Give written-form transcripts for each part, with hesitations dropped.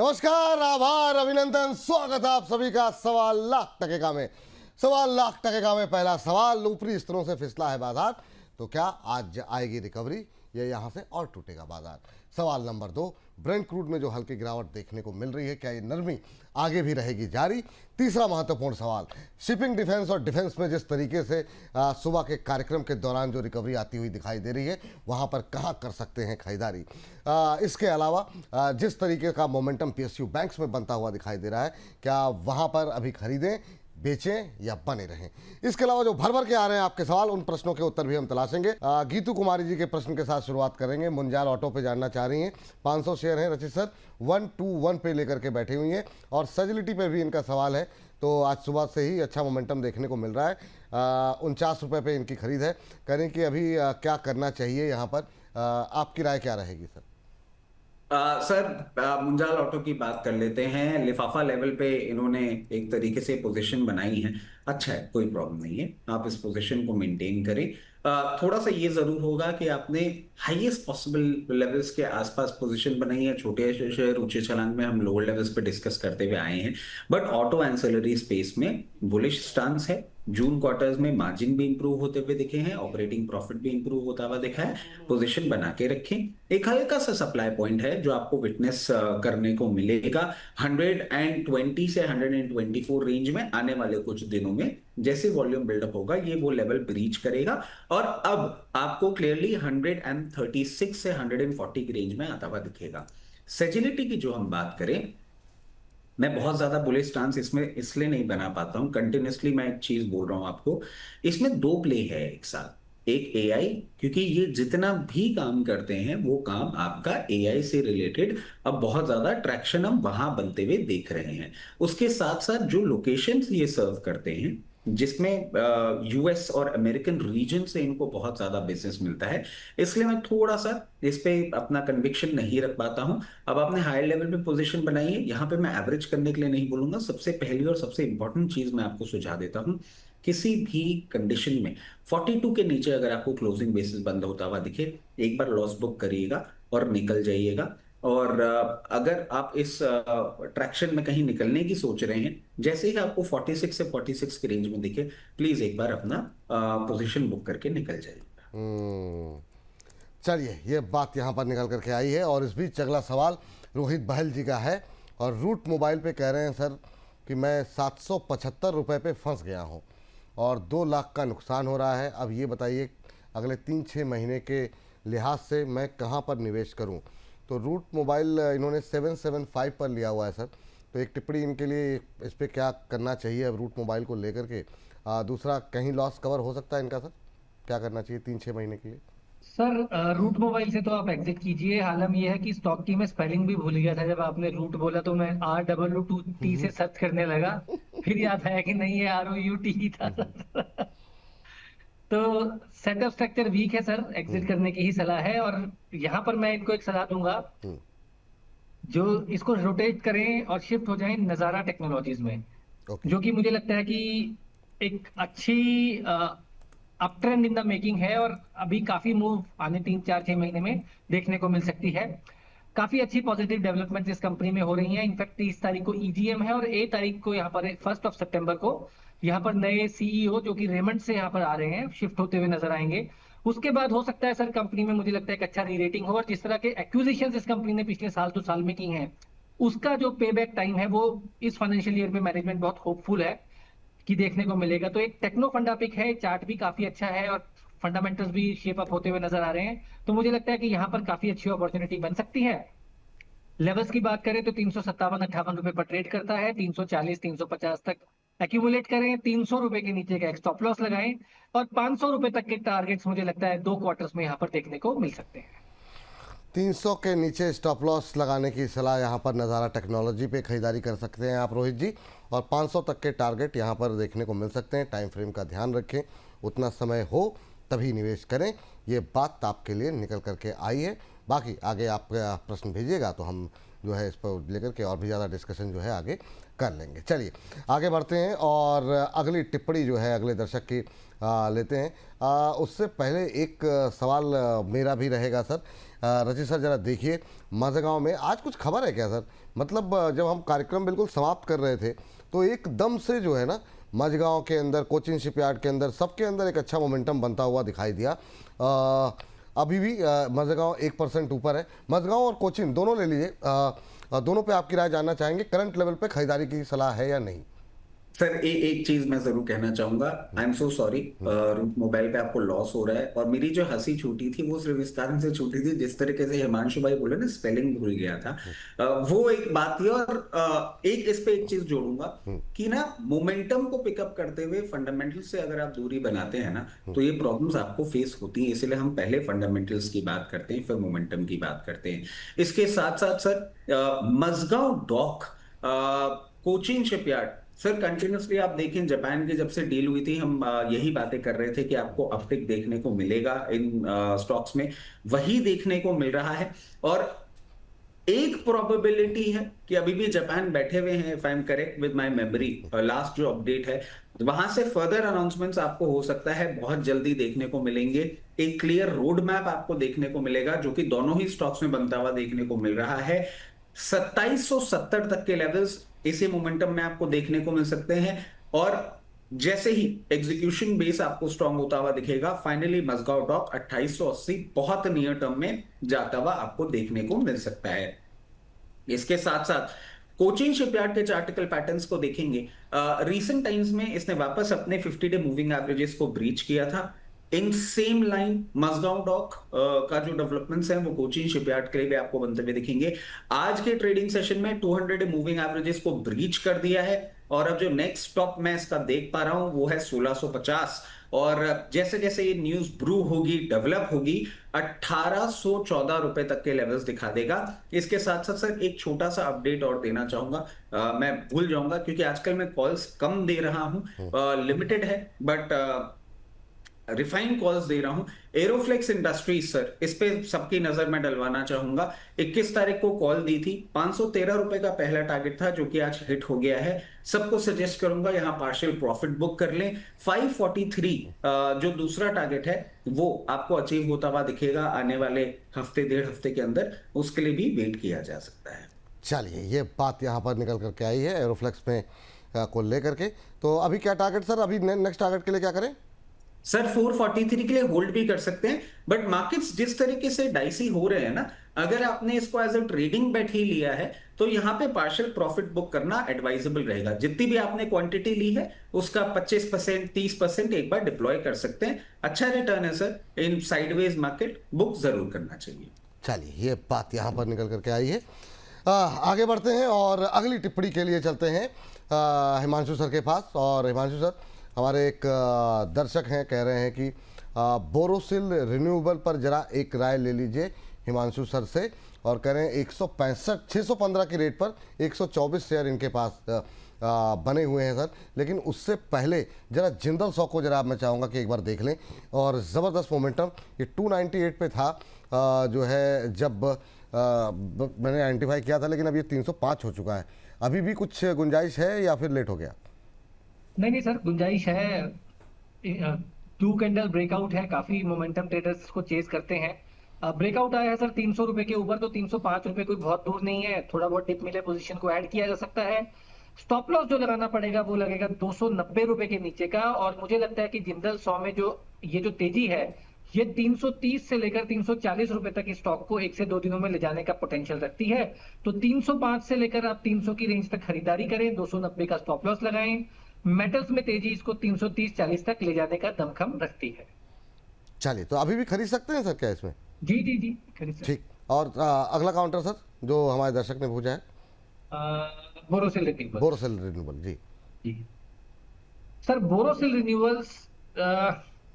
नमस्कार, आभार, अभिनंदन, स्वागत है आप सभी का 1.25 लाख में। 1.25 लाख में पहला सवाल, ऊपरी स्तरों से फिसला है बाजार, तो क्या आज आएगी रिकवरी या यहां से और टूटेगा बाजार? सवाल नंबर 2, ब्रेंट क्रूड में जो हल्की गिरावट देखने को मिल रही है, क्या ये नरमी आगे भी रहेगी जारी? तीसरा महत्वपूर्ण सवाल, शिपिंग, डिफेंस और डिफेंस में जिस तरीके से सुबह के कार्यक्रम के दौरान जो रिकवरी आती हुई दिखाई दे रही है, वहां पर कहां कर सकते हैं खरीदारी? इसके अलावा जिस तरीके का मोमेंटम पीएसयू बैंक्स में बनता हुआ दिखाई दे रहा है, क्या वहां पर अभी खरीदें, बेचें या बने रहें? इसके अलावा जो भर भर के आ रहे हैं आपके सवाल, उन प्रश्नों के उत्तर भी हम तलाशेंगे। गीतू कुमारी जी के प्रश्न के साथ शुरुआत करेंगे। मुंजाल ऑटो पे जानना चाह रही हैं, 500 शेयर हैं रचित सर, 121 पे लेकर के बैठी हुई हैं, और सजिलिटी पे भी इनका सवाल है। तो आज सुबह से ही अच्छा मोमेंटम देखने को मिल रहा है। 49 रुपये पे इनकी खरीद है। करें कि अभी क्या करना चाहिए यहाँ पर? आपकी राय क्या रहेगी सर? सर, मुंजाल ऑटो की बात कर लेते हैं। लिफाफा लेवल पे इन्होंने एक तरीके से पोजीशन बनाई है। अच्छा है, कोई प्रॉब्लम नहीं है, आप इस पोजीशन को मेंटेन करें। थोड़ा सा ये जरूर होगा कि आपने हाईएस्ट पॉसिबल लेवल्स के आसपास पोजीशन बनाई है। छोटे शेयर ऊंचे छलांग में हम लोअर लेवल्स पे डिस्कस करते हुए आए हैं, बट ऑटो एंसिलरी स्पेस में बुलिश स्टांस है। जून क्वार्टर्स में मार्जिन भी इंप्रूव होते हुए दिखे हैं, ऑपरेटिंग प्रॉफिट भी इंप्रूव होता हुआ दिखा है। पोजीशन बना के रखें। एक हल्का सा सप्लाई पॉइंट है जो आपको विटनेस करने को मिलेगा 120 से 124 रेंज में आने वाले कुछ दिनों में। जैसे वॉल्यूम बिल्डअप होगा, ये वो लेवल ब्रीच करेगा और अब आपको क्लियरली 136 से 140 की रेंज में आता हुआ दिखेगा। सेजिलिटी की जो हम बात करें, मैं बहुत ज्यादा बुलिश स्टांस इसमें इसलिए नहीं बना पाता हूं। कंटिन्यूसली मैं एक चीज बोल रहा हूं आपको, इसमें दो प्ले है एक साथ। एक एआई, क्योंकि ये जितना भी काम करते हैं वो काम आपका एआई से रिलेटेड अब बहुत ज्यादा ट्रैक्शन हम वहां बनते हुए देख रहे हैं। उसके साथ साथ जो लोकेशंस ये सर्व करते हैं, जिसमें यूएस और अमेरिकन रीजन से इनको बहुत ज्यादा बिजनेस मिलता है, इसलिए मैं थोड़ा सा इस पे अपना कन्विक्शन नहीं रख पाता हूं। अब आपने हायर लेवल पे पोजीशन बनाई है, यहाँ पे मैं एवरेज करने के लिए नहीं बोलूंगा। सबसे पहली और सबसे इंपॉर्टेंट चीज मैं आपको सुझाव देता हूँ, किसी भी कंडीशन में 42 के नीचे अगर आपको क्लोजिंग बेसिस बंद होता हुआ दिखे, एक बार लॉस बुक करिएगा और निकल जाइएगा। और अगर आप इस ट्रैक्शन में कहीं निकलने की सोच रहे हैं, जैसे ही आपको 46 से 46 की रेंज में दिखे, प्लीज एक बार अपना पोजीशन बुक करके निकल जाइए। चलिए, ये बात यहाँ पर निकल करके आई है। और इस बीच अगला सवाल रोहित बहल जी का है, और रूट मोबाइल पे कह रहे हैं सर कि मैं 775 रुपये पे फंस गया हूँ और 2 लाख का नुकसान हो रहा है। अब ये बताइए, अगले 3-6 महीने के लिहाज से मैं कहाँ पर निवेश करूँ? तो रूट मोबाइल इन्होंने 775 पर लिया हुआ है सर, तो एक टिप्पणी इनके लिए इस पर क्या करना चाहिए अब रूट मोबाइल को लेकर के? दूसरा, कहीं लॉस कवर हो सकता है इनका सर? क्या करना चाहिए 3-6 महीने के लिए? सर, रूट मोबाइल से तो आप एग्जिट कीजिए। हालम यह है कि स्टॉक की मैं स्पेलिंग भी भूल गया था। जब आपने रूट बोला तो मैं RWT से सर्च करने लगा, फिर याद आया कि नहीं, ये ROUT ही था सर। तो सेटअप स्ट्रक्चर वीक है सर, एग्जिट करने की ही सलाह है। और यहाँ पर मैं इनको एक सलाह दूंगा, जो इसको रोटेट करें और शिफ्ट हो जाएं नजारा टेक्नोलॉजीज में, ओके। जो कि मुझे लगता है कि एक अच्छी up trend in the making है, और अभी काफी मूव आने 3-4-6 महीने में देखने को मिल सकती है। काफी अच्छी पॉजिटिव डेवलपमेंट इस कंपनी में हो रही हैं। इनफैक्ट 30 तारीख को ईजीएम है, और 1 तारीख को यहाँ पर 1 सितंबर को यहाँ पर नए सीईओ जो कि रेमंड से यहाँ पर आ रहे हैं, शिफ्ट होते हुए नजर आएंगे। उसके बाद हो सकता है सर कंपनी में, मुझे लगता है, एक अच्छा री रेटिंग हो। और जिस तरह के एक्विजिशन इस कंपनी ने पिछले साल 2 साल में की हैं, उसका जो पे बैक टाइम है वो इस फाइनेंशियल ईयर में मैनेजमेंट बहुत होपफुल है कि देखने को मिलेगा। तो एक टेक्नो फंडा पिक है, चार्ट भी काफी अच्छा है और फंडामेंटल्स भी शेप अप होते हुए नजर आ रहे हैं। तो मुझे लगता है कि यहाँ पर काफी अच्छी अपॉर्चुनिटी बन सकती है। लेवल्स की बात करें तो 357-58 रुपए पर ट्रेड करता है। 340-350 तक एक्यूमुलेट करें। 300 रुपए के नीचे का एक स्टॉप लॉस लगाएं, और 500 रुपए तक के टारगेट्स मुझे लगता है 2 क्वार्टर्स में यहाँ पर देखने को मिल सकते हैं। 300 के नीचे स्टॉप लॉस लगाने की सलाह यहाँ पर नज़ारा टेक्नोलॉजी पे खरीदारी कर सकते हैं आप रोहित जी, और 500 तक के टारगेट यहाँ पर देखने को मिल सकते हैं। टाइम फ्रेम का ध्यान रखें, उतना समय हो तभी निवेश करें। ये बात आपके लिए निकल करके आई है। बाकी आगे आप प्रश्न भेजिएगा तो हम जो है इस पर लेकर के और भी ज़्यादा डिस्कशन जो है आगे कर लेंगे। चलिए आगे बढ़ते हैं और अगली टिप्पणी जो है अगले दर्शक की लेते हैं। उससे पहले एक सवाल मेरा भी रहेगा सर। रचित सर जरा देखिए, माझगांव में आज कुछ खबर है क्या सर? मतलब जब हम कार्यक्रम बिल्कुल समाप्त कर रहे थे तो एकदम से जो है ना माझगांव के अंदर, कोचिन शिपयार्ड के अंदर, सबके अंदर एक अच्छा मोमेंटम बनता हुआ दिखाई दिया। अभी भी माझगांव 1% ऊपर है। माझगांव और कोचिन दोनों ले लीजिए, दोनों पे आपकी राय जानना चाहेंगे। करंट लेवल पे खरीदारी की सलाह है या नहीं? सर एक चीज मैं जरूर कहना चाहूंगा। I am so sorry, mobile पे आपको लॉस हो रहा है। और मेरी जो हंसी छूटी थी वो सिर्फ इस कारण से छूटी थी, जिस तरीके से हिमांशु भाई बोले ना, स्पेलिंग भूल गया था। वो एक बात थी। और एक इस पे एक चीज जोड़ूंगा कि ना, मोमेंटम को पिकअप करते हुए फंडामेंटल से अगर आप दूरी बनाते हैं ना, तो ये प्रॉब्लम्स आपको फेस होती हैं। इसलिए हम पहले फंडामेंटल्स की बात करते हैं, फिर मोमेंटम की बात करते हैं। इसके साथ साथ sir, Mazagon dock, Cochin shipyard, sir continuously आप देखें, जापान की जब से डील हुई थी, हम यही बातें कर रहे थे कि आपको अपटिक देखने को मिलेगा इन स्टॉक्स में। वही देखने को मिल रहा है। और एक प्रोबेबिलिटी है कि अभी भी जापान बैठे हुए हैं, if I am correct with my memory, last जो अपडेट है वहां से फर्दर अनाउंसमेंट्स आपको हो सकता है बहुत जल्दी देखने को मिलेंगे। एक क्लियर रोड मैप आपको देखने को मिलेगा, जो कि दोनों ही स्टॉक्स में बनता हुआ देखने को मिल रहा है। 2770 तक के लेवल्स इसी मोमेंटम में आपको देखने को मिल सकते हैं। और जैसे ही एग्जीक्यूशन बेस आपको स्ट्रांग होता हुआ दिखेगा, फाइनली मजगांव डॉक 2880 बहुत नियर टर्म में जाता हुआ आपको देखने को मिल सकता है। इसके साथ साथ कोचिन शिपयार्ड के चार्टिकल पैटर्न्स को देखेंगे, रीसेंट टाइम्स में इसने वापस अपने 50 डे मूविंग एवरेजेस को ब्रीच किया था। In same line Mazagon dock का जो डेवलपमेंट्स हैं वो कोचिन शिपयार्ड के लिए भी आपको बनते हुए दिखेंगे। आज के ट्रेडिंग सेशन में 200 डे मूविंग एवरेजेस को ब्रीच कर दिया है। और अब जो नेक्स्ट स्टॉप मैं इसका देख पा रहा हूं वो है 1650। और जैसे जैसे ये न्यूज ब्रू होगी, डेवलप होगी, 1814 रुपए तक के लेवल्स दिखा देगा। इसके साथ साथ सर एक छोटा सा अपडेट और देना चाहूंगा, मैं भूल जाऊंगा क्योंकि आजकल मैं कॉल्स कम दे रहा हूं, लिमिटेड है, बट रिफाइंड कॉल्स दे रहा हूं। एरोफ्लेक्स इंडस्ट्रीज सर, इस पे सबकी नजर मैं डलवाना चाहूंगा। 21 तारीख को कॉल दी थी, 513 रुपए का पहला टारगेट था जो कि आज हिट हो गया है। सबको सजेस्ट करूंगा यहां पार्शियल प्रॉफिट बुक कर लें। 543 जो दूसरा टारगेट है वो आपको अचीव होता हुआ दिखेगा आने वाले हफ्ते डेढ़ हफ्ते के अंदर, उसके लिए भी वेट किया जा सकता है। चलिए ये बात यहाँ पर निकल करके आई है एरोफ्लेक्स में को लेकर के। तो अभी क्या टारगेट सर, अभी नेक्स्ट टारगेट के लिए क्या करें? सर 443 के लिए होल्ड भी कर सकते हैं, बट मार्केट्स जिस तरीके से डाइसी हो रहे हैं ना, अगर आपने इसको एज अ ट्रेडिंग बेट ही लिया है तो यहाँ पे पार्शियल प्रॉफिट बुक करना एडवाइजेबल रहेगा। जितनी भी आपने क्वांटिटी ली है उसका 25% 30% एक बार डिप्लॉय कर सकते हैं। अच्छा रिटर्न है सर, इन साइडवेज मार्केट बुक जरूर करना चाहिए। चलिए ये बात यहाँ पर निकल करके आई है। आगे बढ़ते हैं और अगली टिप्पणी के लिए चलते हैं हिमांशु सर के पास। और हिमांशु सर, हमारे एक दर्शक हैं, कह रहे हैं कि बोरोसिल रिन्यूएबल पर जरा एक राय ले लीजिए हिमांशु सर से। और कह रहे हैं 615 की रेट पर 124 शेयर इनके पास बने हुए हैं सर। लेकिन उससे पहले जरा जिंदल स्टॉक को जरा मैं चाहूँगा कि एक बार देख लें। और ज़बरदस्त मोमेंटम, ये 298 पे था जो है जब मैंने आइडेंटिफाई किया था, लेकिन अब ये 305 हो चुका है। अभी भी कुछ गुंजाइश है या फिर लेट हो गया? नहीं सर, गुंजाइश है। 2 कैंडल ब्रेकआउट है, काफी मोमेंटम ट्रेडर्स को चेज करते हैं। ब्रेकआउट आया है सर 300 रुपए के ऊपर, तो 305 रुपए कोई बहुत दूर नहीं है। थोड़ा बहुत टिप मिले पोजीशन को ऐड किया जा सकता है। स्टॉप लॉस जो लगाना पड़ेगा वो लगेगा 290 रुपए के नीचे का। और मुझे लगता है कि जिंदल 100 में जो तेजी है, ये 330 से लेकर 340 रुपए तक इस स्टॉक को 1 से 2 दिनों में ले जाने का पोटेंशियल रखती है। तो 305 से लेकर आप 300 की रेंज तक खरीदारी करें, 290 का स्टॉप लॉस लगाएं। मेटल्स में तेजी इसको 330-40 तक ले जाने का दमखम रखती है। चलिए, तो अभी भी खरीद सकते हैं सर क्या इसमें? जी खरीद सकते। ठीक। और अगला काउंटर सर जो हमारे दर्शक ने पूछा है, बोरोसिल रिन्यूएबल। बोरोसिल रिन्यूएबल जी सर, बोरोसिल रिन्यूएबल्स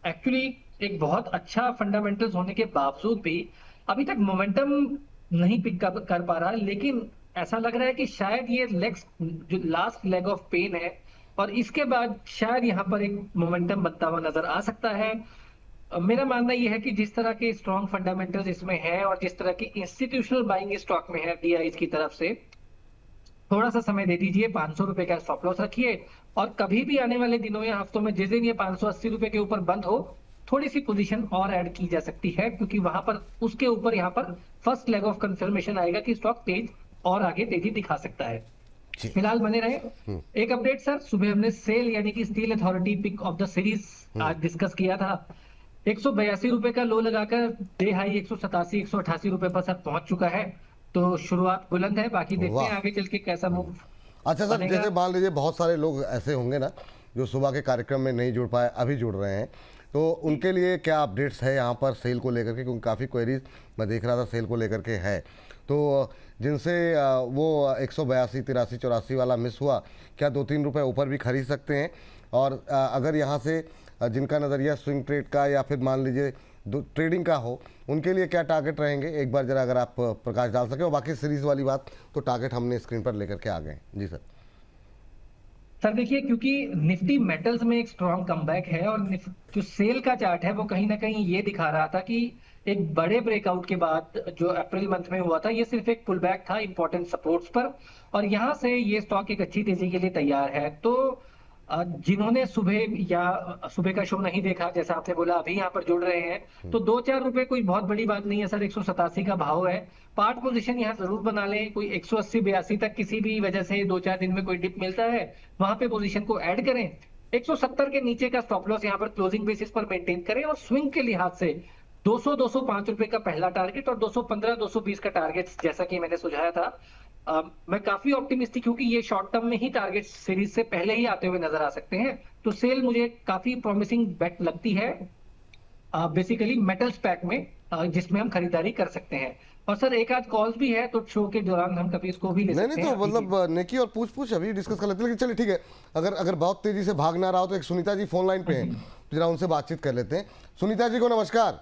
एक्चुअली एक बहुत अच्छा फंडामेंटल्स होने के बावजूद भी अभी तक मोमेंटम नहीं पिक कर पा रहा है। लेकिन ऐसा लग रहा है कि शायद ये जो लास्ट लेग ऑफ पेन है और इसके बाद शायद यहाँ पर एक मोमेंटम बनता हुआ नजर आ सकता है। मेरा मानना यह है कि जिस तरह के स्ट्रॉन्ग फंडामेंटल्स इसमें है और जिस तरह की इंस्टीट्यूशनल बाइंग स्टॉक में है डीआईज की तरफ से, थोड़ा सा समय दे दीजिए, 500 रुपए का स्टॉप लॉस रखिए, और कभी भी आने वाले दिनों या हफ्तों में जिस दिन ये 580 रुपए के ऊपर बंद हो, थोड़ी सी पोजीशन और ऐड की जा सकती है, क्योंकि वहां पर उसके ऊपर यहाँ पर फर्स्ट लेग ऑफ कंफर्मेशन आएगा कि स्टॉक तेज और आगे तेजी दिखा सकता है। जी। फिलहाल बने रहे। एक अपडेट सर, सुबह हमने सेल यानी कि Steel Authority pick of the series आज डिस्कस किया था। 182 रुपए का लो लगाकर डे हाई 187 188 रुपए पर सर पहुंच चुका है, तो शुरुआत बुलंद है, बाकी देखते हैं वाह। आगे चल के कैसा मूव अच्छा सर, बनेगा। जैसे मान लीजिए बहुत सारे लोग ऐसे होंगे ना जो सुबह के कार्यक्रम में नहीं जुड़ पाए, अभी जुड़ रहे हैं, तो उनके लिए क्या अपडेट्स है यहाँ पर सेल को लेकर के, क्योंकि काफ़ी क्वेरीज मैं देख रहा था सेल को लेकर के है, तो जिनसे वो 182 83 84 वाला मिस हुआ, क्या 2-3 रुपए ऊपर भी खरीद सकते हैं? और अगर यहाँ से जिनका नज़रिया स्विंग ट्रेड का या फिर मान लीजिए ट्रेडिंग का हो, उनके लिए क्या टारगेट रहेंगे, एक बार जरा अगर आप प्रकाश डाल सके। और बाकी सीरीज वाली बात तो टारगेट हमने स्क्रीन पर लेकर के आ गए। जी सर। सर देखिए, क्योंकि निफ्टी मेटल्स में एक स्ट्रॉन्ग कमबैक है, और जो सेल का चार्ट है वो कहीं ना कहीं ये दिखा रहा था कि एक बड़े ब्रेकआउट के बाद जो अप्रैल मंथ में हुआ था, ये सिर्फ एक पुल बैक था इंपॉर्टेंट सपोर्ट्स पर, और यहाँ से ये स्टॉक एक अच्छी तेजी के लिए तैयार है। तो जिन्होंने सुबह का शो नहीं देखा, जैसा आपने बोला अभी यहाँ पर जुड़ रहे हैं, तो 2-4 रुपए कोई बहुत बड़ी बात नहीं है सर। 187 का भाव है, पार्ट पोजीशन यहाँ जरूर बना लें। कोई 180-82 तक किसी भी वजह से 2-4 दिन में कोई डिप मिलता है, वहां पे पोजीशन को ऐड करें। 170 के नीचे का स्टॉप लॉस यहाँ पर क्लोजिंग बेसिस पर मेंटेन करें, और स्विंग के लिहाज से 200-205 रुपए का पहला टारगेट और 215-220 का टारगेट, जैसा कि मैंने सुझाया था। मैं काफी ऑप्टिमिस्टिक हूं कि ये शॉर्ट टर्म में ही टारगेट सीरीज से पहले ही आते हुए नजर आ सकते हैं, तो सेल मुझे काफी प्रॉमिसिंग बेट लगती है बेसिकली मेटल्स पैक में, जिसमें हम खरीदारी कर सकते हैं। और सर एक आध कॉल्स भी है, तो शो के दौरान हम कभी इसको भी ले नहीं सकते नहीं, हैं। तो मतलब नेकी और पूछ पूछ अभी डिस्कस कर लेते हैं, लेकिन चलिए ठीक है। अगर अगर बहुत तेजी से भाग ना रहा हो तो एक सुनीता जी फोन लाइन पे हैं, जरा उनसे बातचीत कर लेते हैं। सुनीता जी को नमस्कार।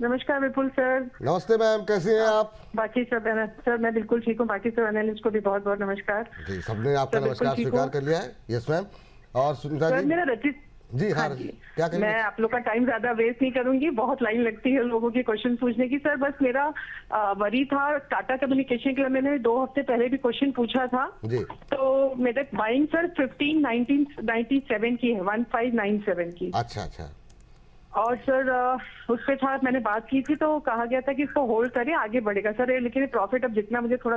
नमस्कार विपुल सर। नमस्ते मैम, कैसे हैं आप? बाकी सब सर मैं बिल्कुल ठीक हूँ, बाकी सब एनालिस्ट को भी बहुत बहुत नमस्कार। जी, सबने आपका सर, नमस्कार बिल्कुल ठीक स्वीकार हूँ। कर लिया है। Yes ma'am. और सुनीता सर जी? मेरा रचित जी हाँ, हाँ जी, क्या करेंगे? मैं आप लोग का टाइम ज्यादा वेस्ट नहीं करूंगी, बहुत लाइन लगती है लोगों के क्वेश्चन पूछने की। सर बस मेरा वरी था टाटा कम्युनिकेशन के लिए, मैंने 2 हफ्ते पहले भी क्वेश्चन पूछा था। जी। तो मेरे बाइंग सर 15/19/97 की है, 1597 की। अच्छा अच्छा। और सर उस पे था, मैंने बात की थी तो कहा गया था कि इसको होल्ड करें, आगे बढ़ेगा सर। लेकिन प्रॉफिट अब जितना मुझे थोड़ा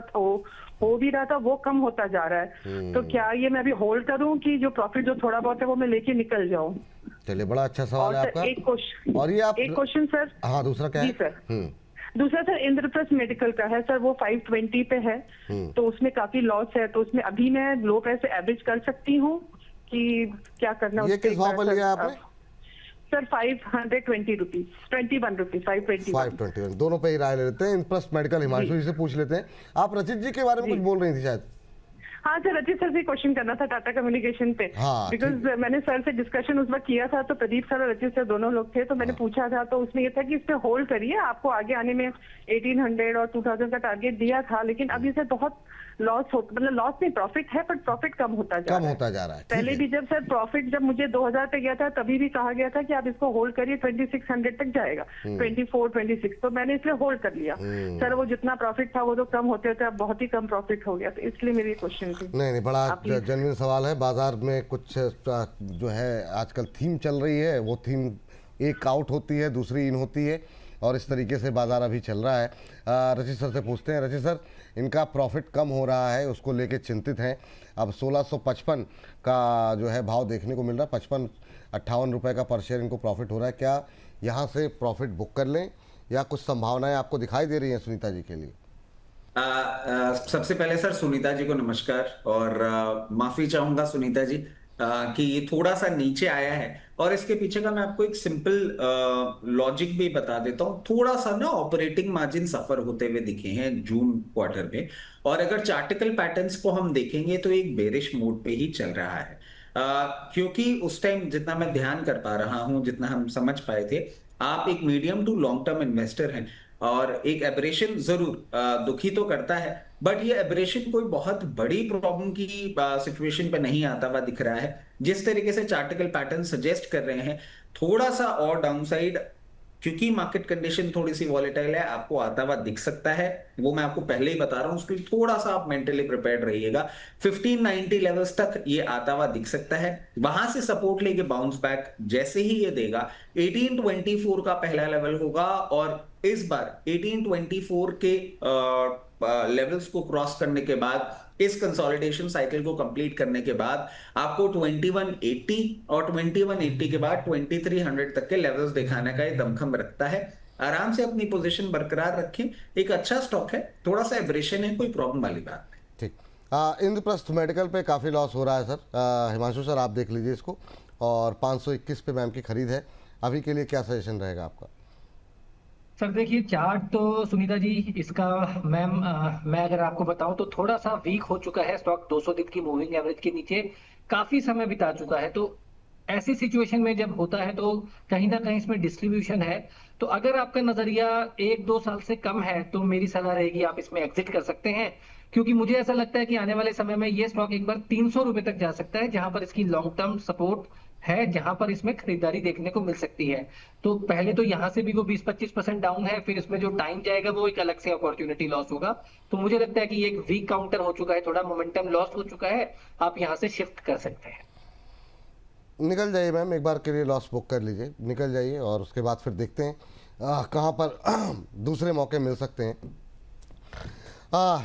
हो भी रहा था वो कम होता जा रहा है, तो क्या ये मैं अभी होल्ड करूं कि जो प्रॉफिट जो थोड़ा बहुत है वो मैं लेके निकल जाऊं? चलिए, बड़ा अच्छा सवाल और है सर आपका। एक क्वेश्चन, और ये आप एक क्वेश्चन सर। हाँ, दूसरा क्या है? जी सर। दूसरा सर इंद्रप्रस्थ मेडिकल का है सर, वो 520 पे है, तो उसमें काफी लॉस है, तो उसमें अभी मैं लो पैसे एवरेज कर सकती हूँ कि क्या करना? ये उसपे किस एक भाव बार पर लिया सर, आपने? Sir 520 rupees, 21 rupees, 521। 521 दोनों पे ही राय ले लेते हैं। इंप्रेस्ट मेडिकल हिमांशु जी से पूछ लेते हैं। आप रचित जी के बारे में कुछ बोल रही थी शायद? हाँ सर, रचित सर से क्वेश्चन करना था टाटा कम्युनिकेशन पे। हाँ, बिकॉज मैंने सर से डिस्कशन उस वक्त किया था, तो प्रदीप सर और रचित सर दोनों लोग थे, तो मैंने पूछा था, तो उसमें ये था कि इस पे होल्ड करिए, आपको आगे आने में 1800 और 2000 का टारगेट दिया था, लेकिन अभी से बहुत लॉस हो, मतलब लॉस नहीं, प्रॉफिट है पर प्रॉफिट कम होता जा रहा है। पहले ठीक भी जब सर प्रॉफिट जब मुझे 2000 पे गया था, तभी भी कहा गया था कि आप इसको होल्ड करिए, 2600 तक जाएगा, 24 26, तो मैंने इसलिए होल्ड कर लिया। सर वो जितना प्रॉफिट था वो तो कम होते होते अब बहुत ही कम प्रॉफिट हो गया, तो इसलिए मेरी क्वेश्चन थी। नहीं, बड़ा जेन्युइन सवाल है। बाजार में कुछ जो है आजकल थीम चल रही है, वो थीम एक आउट होती है, दूसरी इन होती है, और इस तरीके से बाजार अभी चल रहा है। रचित सर से पूछते हैं। रचित सर, इनका प्रॉफिट कम हो रहा है, उसको लेके चिंतित हैं। अब 1655 का जो है भाव देखने को मिल रहा है, 55-58 रुपये का पर शेयर इनको प्रॉफिट हो रहा है। क्या यहाँ से प्रॉफिट बुक कर लें, या कुछ संभावनाएं आपको दिखाई दे रही हैं सुनीता जी के लिए? सबसे पहले सर सुनीता जी को नमस्कार, और माफी चाहूंगा सुनीता जी कि ये थोड़ा सा नीचे आया है, और इसके पीछे का मैं आपको एक सिंपल लॉजिक भी बता देता हूँ। थोड़ा सा ना ऑपरेटिंग मार्जिन सफर होते हुए दिखे हैं जून क्वार्टर में, और अगर चार्टिकल पैटर्न्स को हम देखेंगे तो एक बेरिश मोड पे ही चल रहा है, क्योंकि उस टाइम जितना मैं ध्यान कर पा रहा हूं, जितना हम समझ पाए थे, आप एक medium to long term investor हैं, और एक एब्रेशन जरूर दुखी तो करता है, बट ये एब्रेशन कोई बहुत बड़ी प्रॉब्लम की सिचुएशन पे नहीं आता हुआ दिख रहा है। जिस तरीके से चार्टिकल पैटर्न सजेस्ट कर रहे हैं, थोड़ा सा और डाउनसाइड क्योंकि मार्केट कंडीशन थोड़ी सी वॉलेटाइल है, आपको आता हुआ दिख सकता है। वो मैं आपको पहले ही बता रहा हूं, उसके लिए थोड़ा सा आप मेंटली प्रिपेयर्ड रहिएगा। 1590 लेवल्स तक ये आता हुआ दिख सकता है, वहां से सपोर्ट लेके बाउंस बैक जैसे ही ये देगा 1824 का पहला लेवल होगा, और इस बार 1824 के लेवल्स को क्रॉस करने के बाद, इस कंसोलिडेशन साइकिल को कंप्लीट करने के बाद आपको 2180 और 2180 के बाद 2300 तक के लेवल्स दिखाने का ये दमखम रखता है। आराम से अपनी पोजीशन बरकरार रखें, एक अच्छा स्टॉक है, थोड़ा सा एब्रेशन है, कोई प्रॉब्लम वाली बात नहीं। ठीक। इंद्रप्रस्थ मेडिकल पे काफ़ी लॉस हो रहा है सर। हिमांशु सर आप देख लीजिए इसको, और 521 पे मैम की खरीद है। अभी के लिए क्या सजेशन रहेगा आपका? सर देखिए, चार्ट तो सुनीता जी इसका मैम मैं अगर आपको बताऊं तो थोड़ा सा वीक हो चुका है स्टॉक, 200 दिन की मूविंग एवरेज के नीचे काफी समय बिता चुका है। तो ऐसी सिचुएशन में जब होता है तो कहीं ना कहीं इसमें डिस्ट्रीब्यूशन है। तो अगर आपका नजरिया 1-2 साल से कम है तो मेरी सलाह रहेगी आप इसमें एग्जिट कर सकते हैं, क्योंकि मुझे ऐसा लगता है कि आने वाले समय में ये स्टॉक एक बार 300 रुपए तक जा सकता है, जहां पर इसकी लॉन्ग टर्म सपोर्ट है, जहां पर इसमें खरीदारी देखने को मिल सकती है। तो पहले तो यहां से भी वो 20-25% डाउन है, फिर इसमें जो टाइम जाएगा वो एक अलग से अपॉर्चुनिटी लॉस होगा। तो मुझे लगता है कि ये एक वीक काउंटर हो चुका है, थोड़ा मोमेंटम लॉस हो चुका है, आप यहां से शिफ्ट कर सकते हैं। निकल जाइए मैम, एक बार के लिए लॉस बुक कर लीजिए, निकल जाइए, और उसके बाद फिर देखते हैं कहाँ पर दूसरे मौके मिल सकते हैं।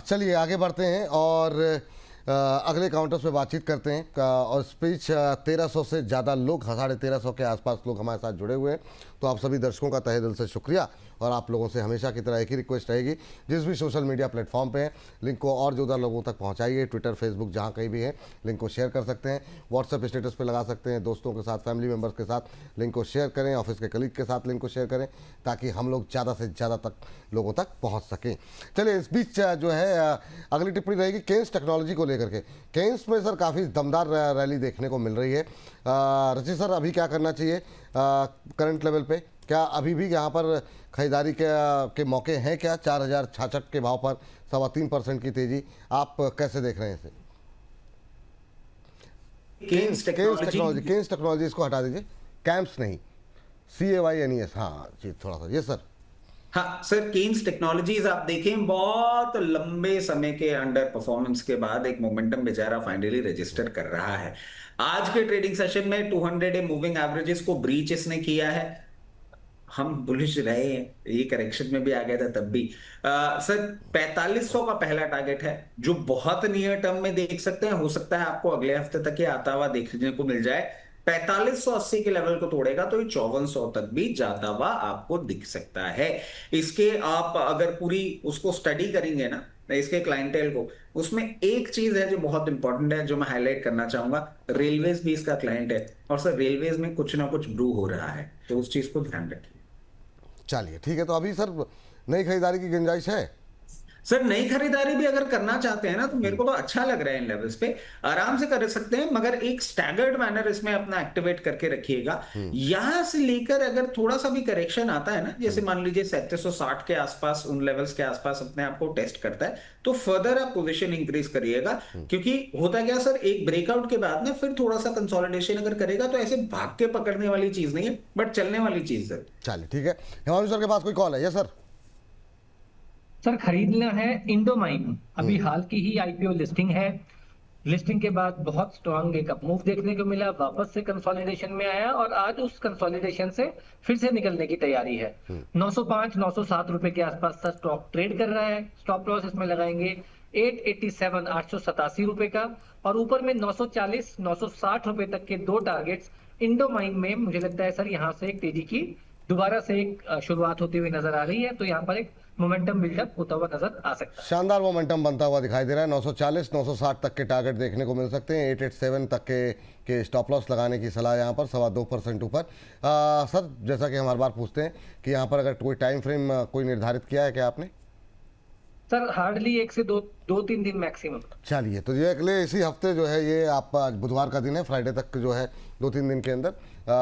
चलिए आगे बढ़ते हैं और अगले काउंटर्स पे बातचीत करते हैं। और स्पीच 1300 से ज़्यादा लोग, 1350 के आसपास लोग हमारे साथ जुड़े हुए हैं। तो आप सभी दर्शकों का तहे दिल से शुक्रिया, और आप लोगों से हमेशा की तरह एक ही रिक्वेस्ट रहेगी, जिस भी सोशल मीडिया प्लेटफॉर्म पे हैं लिंक को और ज़्यादा लोगों तक पहुंचाइए। ट्विटर, फेसबुक, जहां कहीं भी है लिंक को शेयर कर सकते हैं, व्हाट्सएप स्टेटस पे लगा सकते हैं, दोस्तों के साथ, फैमिली मेम्बर्स के साथ लिंक को शेयर करें, ऑफिस के कलीग के साथ लिंक को शेयर करें, ताकि हम लोग ज़्यादा से ज़्यादा तक लोगों तक पहुँच सकें। चलिए, इस बीच जो है अगली टिप्पणी रहेगी केन्स टेक्नोलॉजी को लेकर के। केन्स में सर काफ़ी दमदार रैली देखने को मिल रही है। रचित सर, अभी क्या करना चाहिए करंट लेवल पे? क्या अभी भी यहाँ पर खरीदारी के मौके हैं क्या? 4066 के भाव पर 3.25% की तेजी, आप कैसे देख रहे हैं इसे? केन्स टेक्नोलॉजी इसको हटा दीजिए, कैंप्स नहीं, CAYNES। हाँ जी, थोड़ा सा ये सर। हाँ सर, केन्स टेक्नोलॉजीज आप देखें, बहुत लंबे समय के अंडर परफॉर्मेंस के बाद एक मोमेंटम बेचारा फाइनली रजिस्टर कर रहा है। आज के ट्रेडिंग सेशन में 200 मूविंग एवरेजेस को ब्रीच इसने किया है। हम बुलिश रहे हैं, ये करेक्शन में भी आ गया था तब भी। सर 4500 का पहला टारगेट है, जो बहुत नियर टर्म में देख सकते हैं, हो सकता है आपको अगले हफ्ते तक ये आता हुआ देखने को मिल जाए। 4580 के लेवल को तोड़ेगा तो ये 5400 तक भी जाता हुआ आपको दिख सकता है। इसके आप अगर पूरी उसको स्टडी करेंगे ना, इसके क्लाइंटेल को, उसमें एक चीज है जो बहुत इंपॉर्टेंट है, जो मैं हाईलाइट करना चाहूंगा। रेलवेज भी इसका क्लाइंट है, और सर रेलवेज में कुछ ना कुछ ब्रू हो रहा है, तो उस चीज को ध्यान रखिए। चलिए ठीक है, तो अभी सर नई खरीदारी की गुंजाइश है? सर नई खरीदारी भी अगर करना चाहते हैं ना, तो मेरे को तो अच्छा लग रहा है, इन लेवल्स पे आराम से कर सकते हैं, मगर एक स्टैगर्ड मैनर इसमें अपना एक्टिवेट करके रखिएगा। यहां से लेकर अगर थोड़ा सा भी करेक्शन आता है ना, जैसे मान लीजिए 3760 के आसपास, उन लेवल्स के आसपास अपने आप को टेस्ट करता है, तो फर्दर आप पोजीशन इंक्रीज करिएगा। क्योंकि होता क्या सर, एक ब्रेकआउट के बाद ना फिर थोड़ा सा कंसोलिडेशन अगर करेगा, तो ऐसे भाग के पकड़ने वाली चीज नहीं है, बट चलने वाली चीज है। चलिए ठीक है, हिमांशु सर के पास कोई कॉल है? Yes sir. सर खरीदना है इंडोमाइन, अभी हाल की ही IPO लिस्टिंग है। लिस्टिंग के बाद बहुत स्ट्रांग एक अप मूव देखने को मिला, वापस से कंसोलिडेशन में आया, और आज उस कंसोलिडेशन से फिर से निकलने की तैयारी है। 905-907 रुपए के आसपास का स्टॉक ट्रेड कर रहा है। स्टॉप लॉस इसमें लगाएंगे 887 887 रुपए का, और ऊपर में 940 960 रुपए तक के दो टारगेट्स इंडोमाइन में मुझे लगता है सर यहाँ से एक तेजी की दोबारा से एक शुरुआत होती हुई नजर आ रही है। तो यहाँ पर एक मोमेंटम बिल्डअप होता हुआ नजर आ सकता है। शानदार मोमेंटम बनता हुआ दिखाई दे रहा है। 940 960 तक के टारगेट देखने को मिल सकते हैं। 887 तक के स्टॉप लॉस लगाने की सलाह यहाँ पर 2.25% ऊपर। सर जैसा कि हम हर बार पूछते हैं कि यहाँ पर अगर कोई टाइम फ्रेम कोई निर्धारित किया है क्या आपने? सर हार्डली 1 से 2-3 दिन मैक्सिमम। चलिए, तो ये अगले इसी हफ्ते जो है, ये आप आज बुधवार का दिन है, फ्राइडे तक जो है 2-3 दिन के अंदर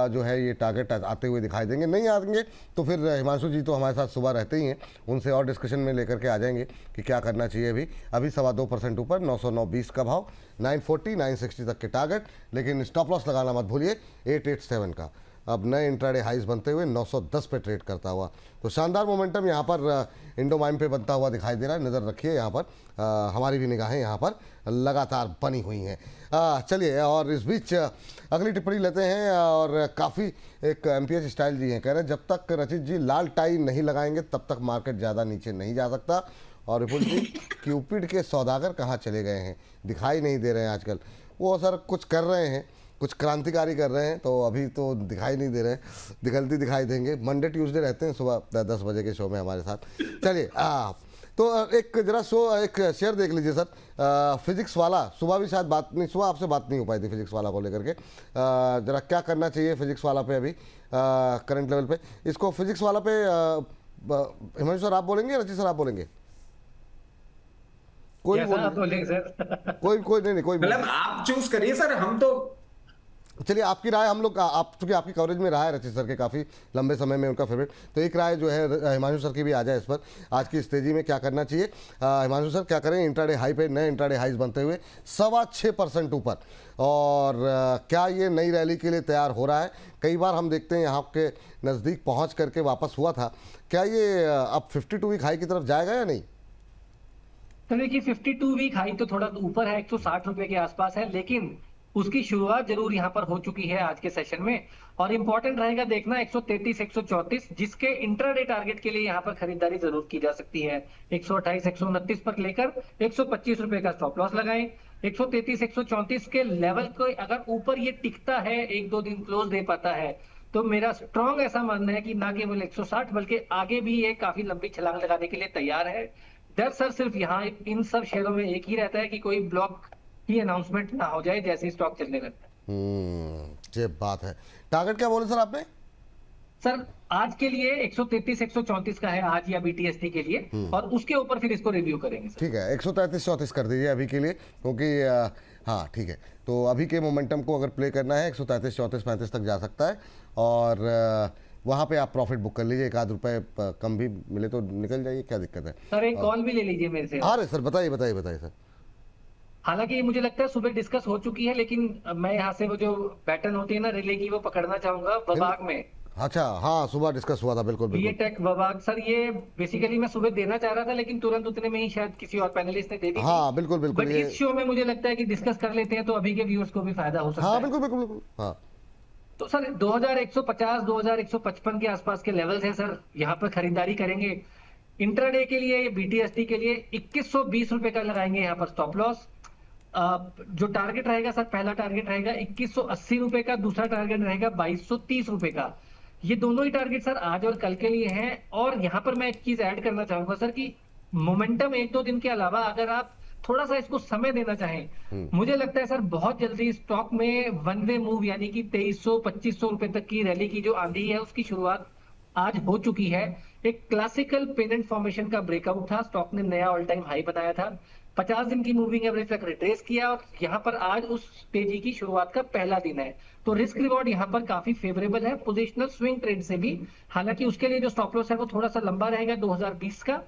जो है ये टारगेट आते हुए दिखाई देंगे। नहीं आएंगे तो फिर हिमांशु जी तो हमारे साथ सुबह रहते ही हैं, उनसे और डिस्कशन में लेकर के आ जाएंगे कि क्या करना चाहिए। अभी 2.25% ऊपर 909.20 का भाव, 940 960 तक के टारगेट, लेकिन स्टॉप लॉस लगाना मत भूलिए 887 का। अब नए इंट्राडे हाइज बनते हुए 910 पे ट्रेड करता हुआ। तो शानदार मोमेंटम यहाँ पर इंडोमाइन पे बनता हुआ दिखाई दे रहा है। नज़र रखिए यहाँ पर, हमारी भी निगाहें यहाँ पर लगातार बनी हुई हैं। चलिए, और इस बीच अगली टिप्पणी लेते हैं, और काफ़ी एक MPH स्टाइल जी हैं, कह रहे हैं जब तक रचित जी लाल टाई नहीं लगाएंगे तब तक मार्केट ज़्यादा नीचे नहीं जा सकता। और विपुल जी, क्यूपिड के सौदागर कहाँ चले गए हैं, दिखाई नहीं दे रहे हैं आजकल। वो सर कुछ कर रहे हैं, कुछ क्रांतिकारी कर रहे हैं, तो अभी तो दिखाई नहीं दे रहे हैं, जल्दी दिखाई देंगे। मंडे ट्यूसडे रहते हैं सुबह 10 बजे के शो में हमारे साथ। चलिए, तो एक जरा एक शेयर देख लीजिए सर, फिजिक्स वाला। सुबह भी शायद बात नहीं, सुबह आपसे बात नहीं हो पाई थी फिजिक्स वाला को लेकर के। जरा क्या करना चाहिए फिजिक्स वाला पे अभी करंट लेवल पे, इसको फिजिक्स वाला पे हिमांशु सर आप बोलेंगे, रचित सर आप बोलेंगे? कोई बोलेंगे सर? कोई नहीं कोई, मतलब आप चूज करिए सर, हम तो। चलिए, आपकी राय हम लोग, आप चूंकि आपकी कवरेज में रहा है रचित सर के काफ़ी लंबे समय में उनका फेवरेट, तो एक राय जो है हिमांशु सर की भी आ जाए इस पर, आज की स्टेजी में क्या करना चाहिए। हिमांशु सर क्या करें, इंट्राडे हाई पे नए इंट्राडे हाइज बनते हुए 6.25% ऊपर, और क्या ये नई रैली के लिए तैयार हो रहा है? कई बार हम देखते हैं यहाँ के नज़दीक पहुँच करके वापस हुआ था, क्या ये अब 52 वीक हाई की तरफ जाएगा या नहीं? तो देखिए 52 वीक हाई तो थोड़ा ऊपर है, 160 रुपए के आसपास है, लेकिन उसकी शुरुआत जरूर यहाँ पर हो चुकी है आज के सेशन में। और इंपॉर्टेंट रहेगा देखना 133 134, जिसके इंट्राडे टारगेट के लिए यहाँ पर खरीदारी जरूर की जा सकती है। 128 129 पर लेकर 125 रुपए का स्टॉप लॉस लगाएं। 133 134 के लेवल को अगर ऊपर ये टिकता है, 1-2 दिन क्लोज दे पाता है, तो मेरा स्ट्रॉन्ग ऐसा मानना है कि ना केवल 160 बल्कि आगे भी ये काफी लंबी छलांग लगाने के लिए तैयार है। डर सर सिर्फ यहाँ इन सब शेयरों में एक ही रहता है कि कोई ब्लॉक की अनाउंसमेंट ना हो जाए जैसे ही स्टॉक चलने लगता है। ये बात है। टारगेट क्या बोले सर आपने? सर आज के लिए 133 134 का है आज या BTST के लिए, और उसके ऊपर फिर इसको रिव्यू करेंगे सर। ठीक है, 133 34 कर दीजिए अभी के लिए, क्योंकि हाँ ठीक है, तो अभी के मोमेंटम को अगर प्ले करना है 133 34 35 तक जा सकता है, और वहाँ पे आप प्रॉफिट बुक कर लीजिए। 1 आध रुपए कम भी मिले तो निकल जाइए, क्या दिक्कत है सर? एक कॉल भी ले लीजिए मेरे से। अरे सर बताइए सर। हालांकि मुझे लगता है सुबह डिस्कस हो चुकी है, लेकिन मैं यहाँ से वो जो पैटर्न होती है ना रिले की, वो पकड़ना चाहूंगा वबाग में। अच्छा, हाँ सुबह डिस्कस हुआ था, बिल्कुल ये टेक वबाग सर, ये बेसिकली मैं सुबह देना चाह रहा था, लेकिन तुरंत उतने में ही शायद किसी और पैनलिस्ट ने दे दी। हाँ बिल्कुल बिल्कुल, बट इस शो में मुझे लगता है कि डिस्कस कर लेते हैं तो अभी के व्यूअर्स को भी फायदा हो सकता है। हाँ बिल्कुल बिल्कुल बिल्कुल, हाँ। तो सर 2150 2155 के आसपास के लेवल्स हैं सर, यहाँ पर खरीदारी करेंगे। इंट्राडे के लिए, BTST के लिए 2120 रुपए का लगाएंगे यहाँ पर स्टॉप लॉस। जो टारगेट रहेगा सर, पहला टारगेट रहेगा 2180 रुपए का, दूसरा टारगेट रहेगा 2230 रुपए का। ये दोनों ही टारगेट सर आज और कल के लिए हैं। और यहाँ पर मैं एक चीज ऐड करना चाहूंगा सर कि मोमेंटम 1-2 दिन के अलावा अगर आप थोड़ा सा इसको समय देना चाहें, मुझे लगता है सर बहुत जल्दी स्टॉक में वन वे मूव यानी कि 2300-2500 रुपए तक की रैली की जो आंधी है उसकी शुरुआत आज हो चुकी है। एक क्लासिकल पेनेंट फॉर्मेशन का ब्रेकआउट था, स्टॉक ने नया ऑल टाइम हाई बनाया था, 50 दिन की मूविंग एवरेज तक रिट्रेस किया, और यहाँ पर आज उस तेजी की शुरुआत का पहला दिन है। तो रिस्क रिवॉर्ड यहाँ पर काफी फेवरेबल है पोजिशनल स्विंग ट्रेड से भी। हालांकि उसके लिए जो स्टॉप लॉस है वो थोड़ा सा लंबा रहेगा 2020 का,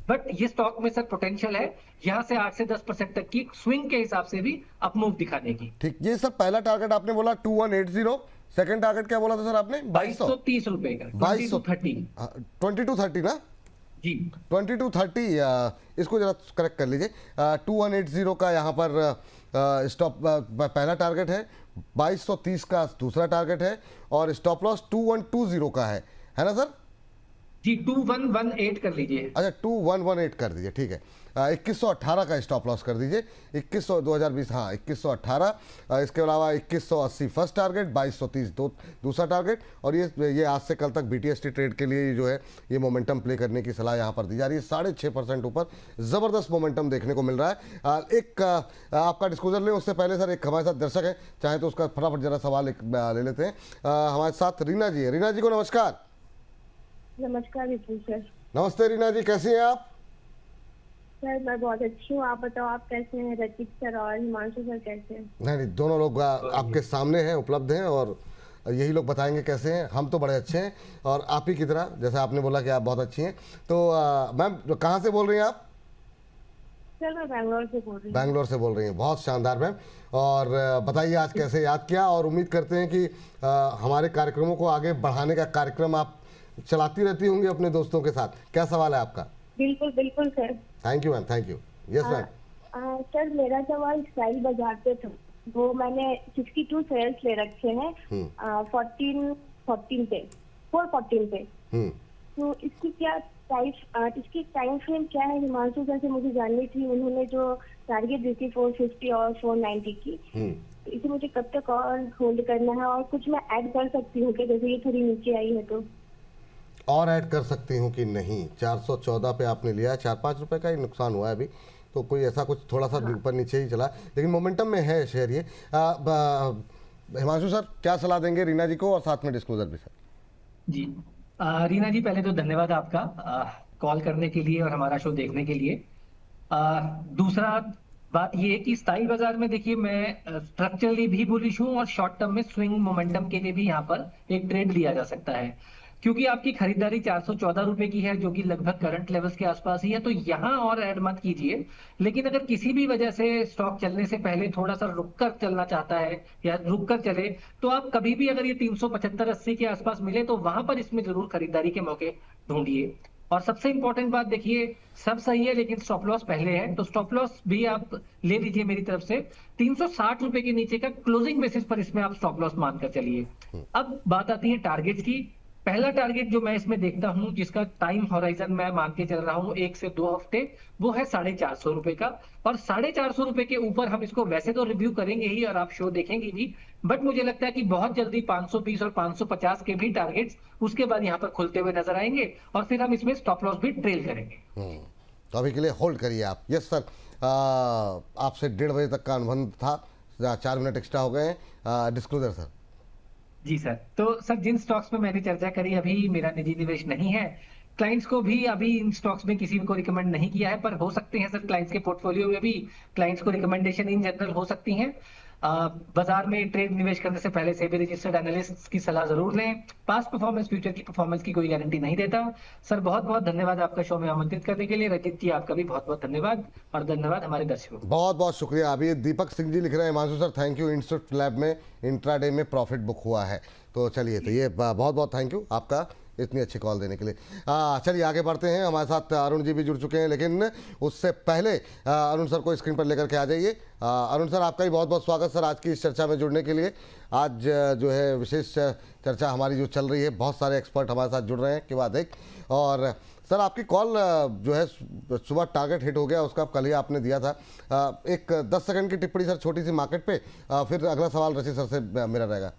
बट ये स्टॉक में सर पोटेंशियल है यहाँ से 8 से 10% तक की स्विंग के हिसाब से भी अपमूव दिखाने की। ठीक, ये सर पहला टारगेट आपने बोला 2180, सेकंड टारगेट क्या बोला था सर आपने? 2230 रुपए का, 2230 ना जी, 2230। इसको जरा करेक्ट कर लीजिए। 2180 का यहाँ पर स्टॉप पहला टारगेट है, 2230 का दूसरा टारगेट है, और स्टॉप लॉस 2120 का है ना सर? जी 2118 कर लीजिए। अच्छा 2118 कर दीजिए, ठीक है। 2118 का स्टॉप लॉस कर दीजिए। 2020 हाँ 2118। इसके अलावा 2180 फर्स्ट टारगेट, 2230 दूसरा टारगेट, और ये आज से कल तक BTST ट्रेड के लिए जो है ये मोमेंटम प्ले करने की सलाह यहाँ पर दी जा रही है। 6.5% ऊपर ज़बरदस्त मोमेंटम देखने को मिल रहा है। एक आपका डिस्क्लोजर लें उससे पहले सर, एक हमारे साथ दर्शक है, चाहे तो उसका फटाफट जरा सवाल ले लेते हैं। हमारे साथ रीना जी है। रीना जी को नमस्कार। नमस्कार विपुल सर। नमस्ते रीना जी, कैसी हैं आप? सर मैं बहुत अच्छी हूँ, आप बताओ आप कैसे हैं? रचित सर और हिमांशु सर कैसे हैं? नहीं, दोनों लोग आपके सामने हैं, उपलब्ध हैं, और यही लोग बताएंगे कैसे हैं। हम तो बड़े अच्छे हैं, और आप ही की तरह, जैसे आपने बोला कि आप बहुत अच्छी हैं। तो मैम कहाँ से बोल रही हैं आप? सर मैं बैंगलोर से बोल रही हूँ। बैंगलोर से बोल रही हैं, बहुत शानदार मैम। और बताइए आज कैसे याद किया, और उम्मीद करते हैं कि हमारे कार्यक्रमों को आगे बढ़ाने का कार्यक्रम आप चलाती रहती होंगी अपने दोस्तों के साथ। क्या सवाल है आपका? बिल्कुल बिल्कुल sir. Thank you ma'am, thank you. Yes ma'am. Sir मेरा सवाल स्टाइल बाजार पे था, वो मैंने 62 शेयर्स ले रखे हैं 14 पे 414 पे। तो इसकी क्या इसकी टाइम फ्रेम क्या है? हिमांशु सर से मुझे जाननी थी, उन्होंने जो टारगेट दी थी 450 और 490 की, तो इसे मुझे कब तक और होल्ड करना है, और कुछ मैं ऐड कर सकती हूँ कि जैसे ये थोड़ी नीचे आई है तो? और ऐड कर सकती हूँ कि नहीं? 414 पे आपने लिया है, 4-5 रुपए का ही नुकसान हुआ है अभी, तो कोई ऐसा कुछ थोड़ा सा ऊपर नीचे ही चला, लेकिन मोमेंटम में है शेयर ये। हिमांशु सर क्या सलाह देंगे रीना जी को, और साथ में डिस्क्लोजर भी सर? जी रीना जी, पहले तो धन्यवाद आपका कॉल करने के लिए और हमारा शो देखने के लिए। दूसरा बात ये है कि स्टाइल बाजार में देखिए, मैं स्ट्रक्चरली भी बुलिश हूँ और शॉर्ट टर्म में स्विंग मोमेंटम के लिए भी यहाँ पर एक ट्रेड लिया जा सकता है, क्योंकि आपकी खरीदारी 414 रुपए की है, जो कि लगभग करंट लेवल्स के आसपास ही है, तो यहाँ और ऐड मत कीजिए। लेकिन अगर किसी भी वजह से स्टॉक चलने से पहले थोड़ा सा रुक कर चलना चाहता है या रुक कर चले, तो आप कभी भी अगर ये 375-80 के आसपास मिले तो वहां पर इसमें जरूर खरीदारी के मौके ढूंढिए। और सबसे इंपॉर्टेंट बात देखिए, सब सही है लेकिन स्टॉप लॉस पहले है, तो स्टॉप लॉस भी आप ले लीजिए मेरी तरफ से। 360 रुपए के नीचे का क्लोजिंग बेसिस पर इसमें आप स्टॉप लॉस मानकर चलिए। अब बात आती है टारगेट की। पहला टारगेट जो मैं इसमें देखता हूं, जिसका टाइम होराइजन मैं मान के चल रहा हूं 1 से 2 हफ्ते, वो है 450 रुपए का। और 450 रुपए के ऊपर हम इसको वैसे तो रिव्यू करेंगे ही और आप शो देखेंगे भी, बट मुझे लगता है कि बहुत जल्दी 520 और 550 के भी टारगेट्स उसके बाद यहाँ पर खुलते हुए नजर आएंगे, और फिर हम इसमें स्टॉप लॉस भी ट्रेल करेंगे। तो अभी के लिए होल्ड करिए आप। यस सर, आपसे 1:30 बजे तक का अनुबंध था, 4 मिनट एक्स्ट्रा हो गए हैं। Disclosure sir. जी सर, तो सर जिन स्टॉक्स में मैंने चर्चा करी अभी मेरा निजी निवेश नहीं है, क्लाइंट्स को भी अभी इन स्टॉक्स में किसी को रिकमेंड नहीं किया है, पर हो सकते हैं सर क्लाइंट्स के पोर्टफोलियो में भी क्लाइंट्स को रिकमेंडेशन इन जनरल हो सकती हैं। बाजार में ट्रेड निवेश करने से पहले सेबी रजिस्टर्ड एनालिस्ट की सलाह जरूर लें। पास्ट परफॉर्मेंस फ्यूचर की परफॉर्मेंस की कोई गारंटी नहीं देता। सर बहुत बहुत धन्यवाद आपका शो में आमंत्रित करने के लिए। रजित जी आपका भी बहुत बहुत धन्यवाद, और धन्यवाद हमारे दर्शकों को। बहुत बहुत शुक्रिया। अभी दीपक सिंह जी लिख रहे हैं, Himanshu sir thank you, institute lab में इंट्राडे में प्रॉफिट बुक हुआ है। तो चलिए, तो ये बहुत बहुत थैंक यू आपका इतनी अच्छी कॉल देने के लिए। चलिए आगे बढ़ते हैं। हमारे साथ अरुण जी भी जुड़ चुके हैं, लेकिन उससे पहले अरुण सर को स्क्रीन पर लेकर के आ जाइए। अरुण सर आपका भी बहुत बहुत स्वागत सर आज की इस चर्चा में जुड़ने के लिए। आज जो है विशेष चर्चा हमारी जो चल रही है, बहुत सारे एक्सपर्ट हमारे साथ जुड़ रहे हैं कि बात एक। और सर आपकी कॉल जो है सुबह टारगेट हिट हो गया, उसका कल ही आपने दिया था। एक 10 सेकंड की टिप्पणी सर छोटी सी मार्केट पे, फिर अगला सवाल रचित सर से मेरा रहेगा।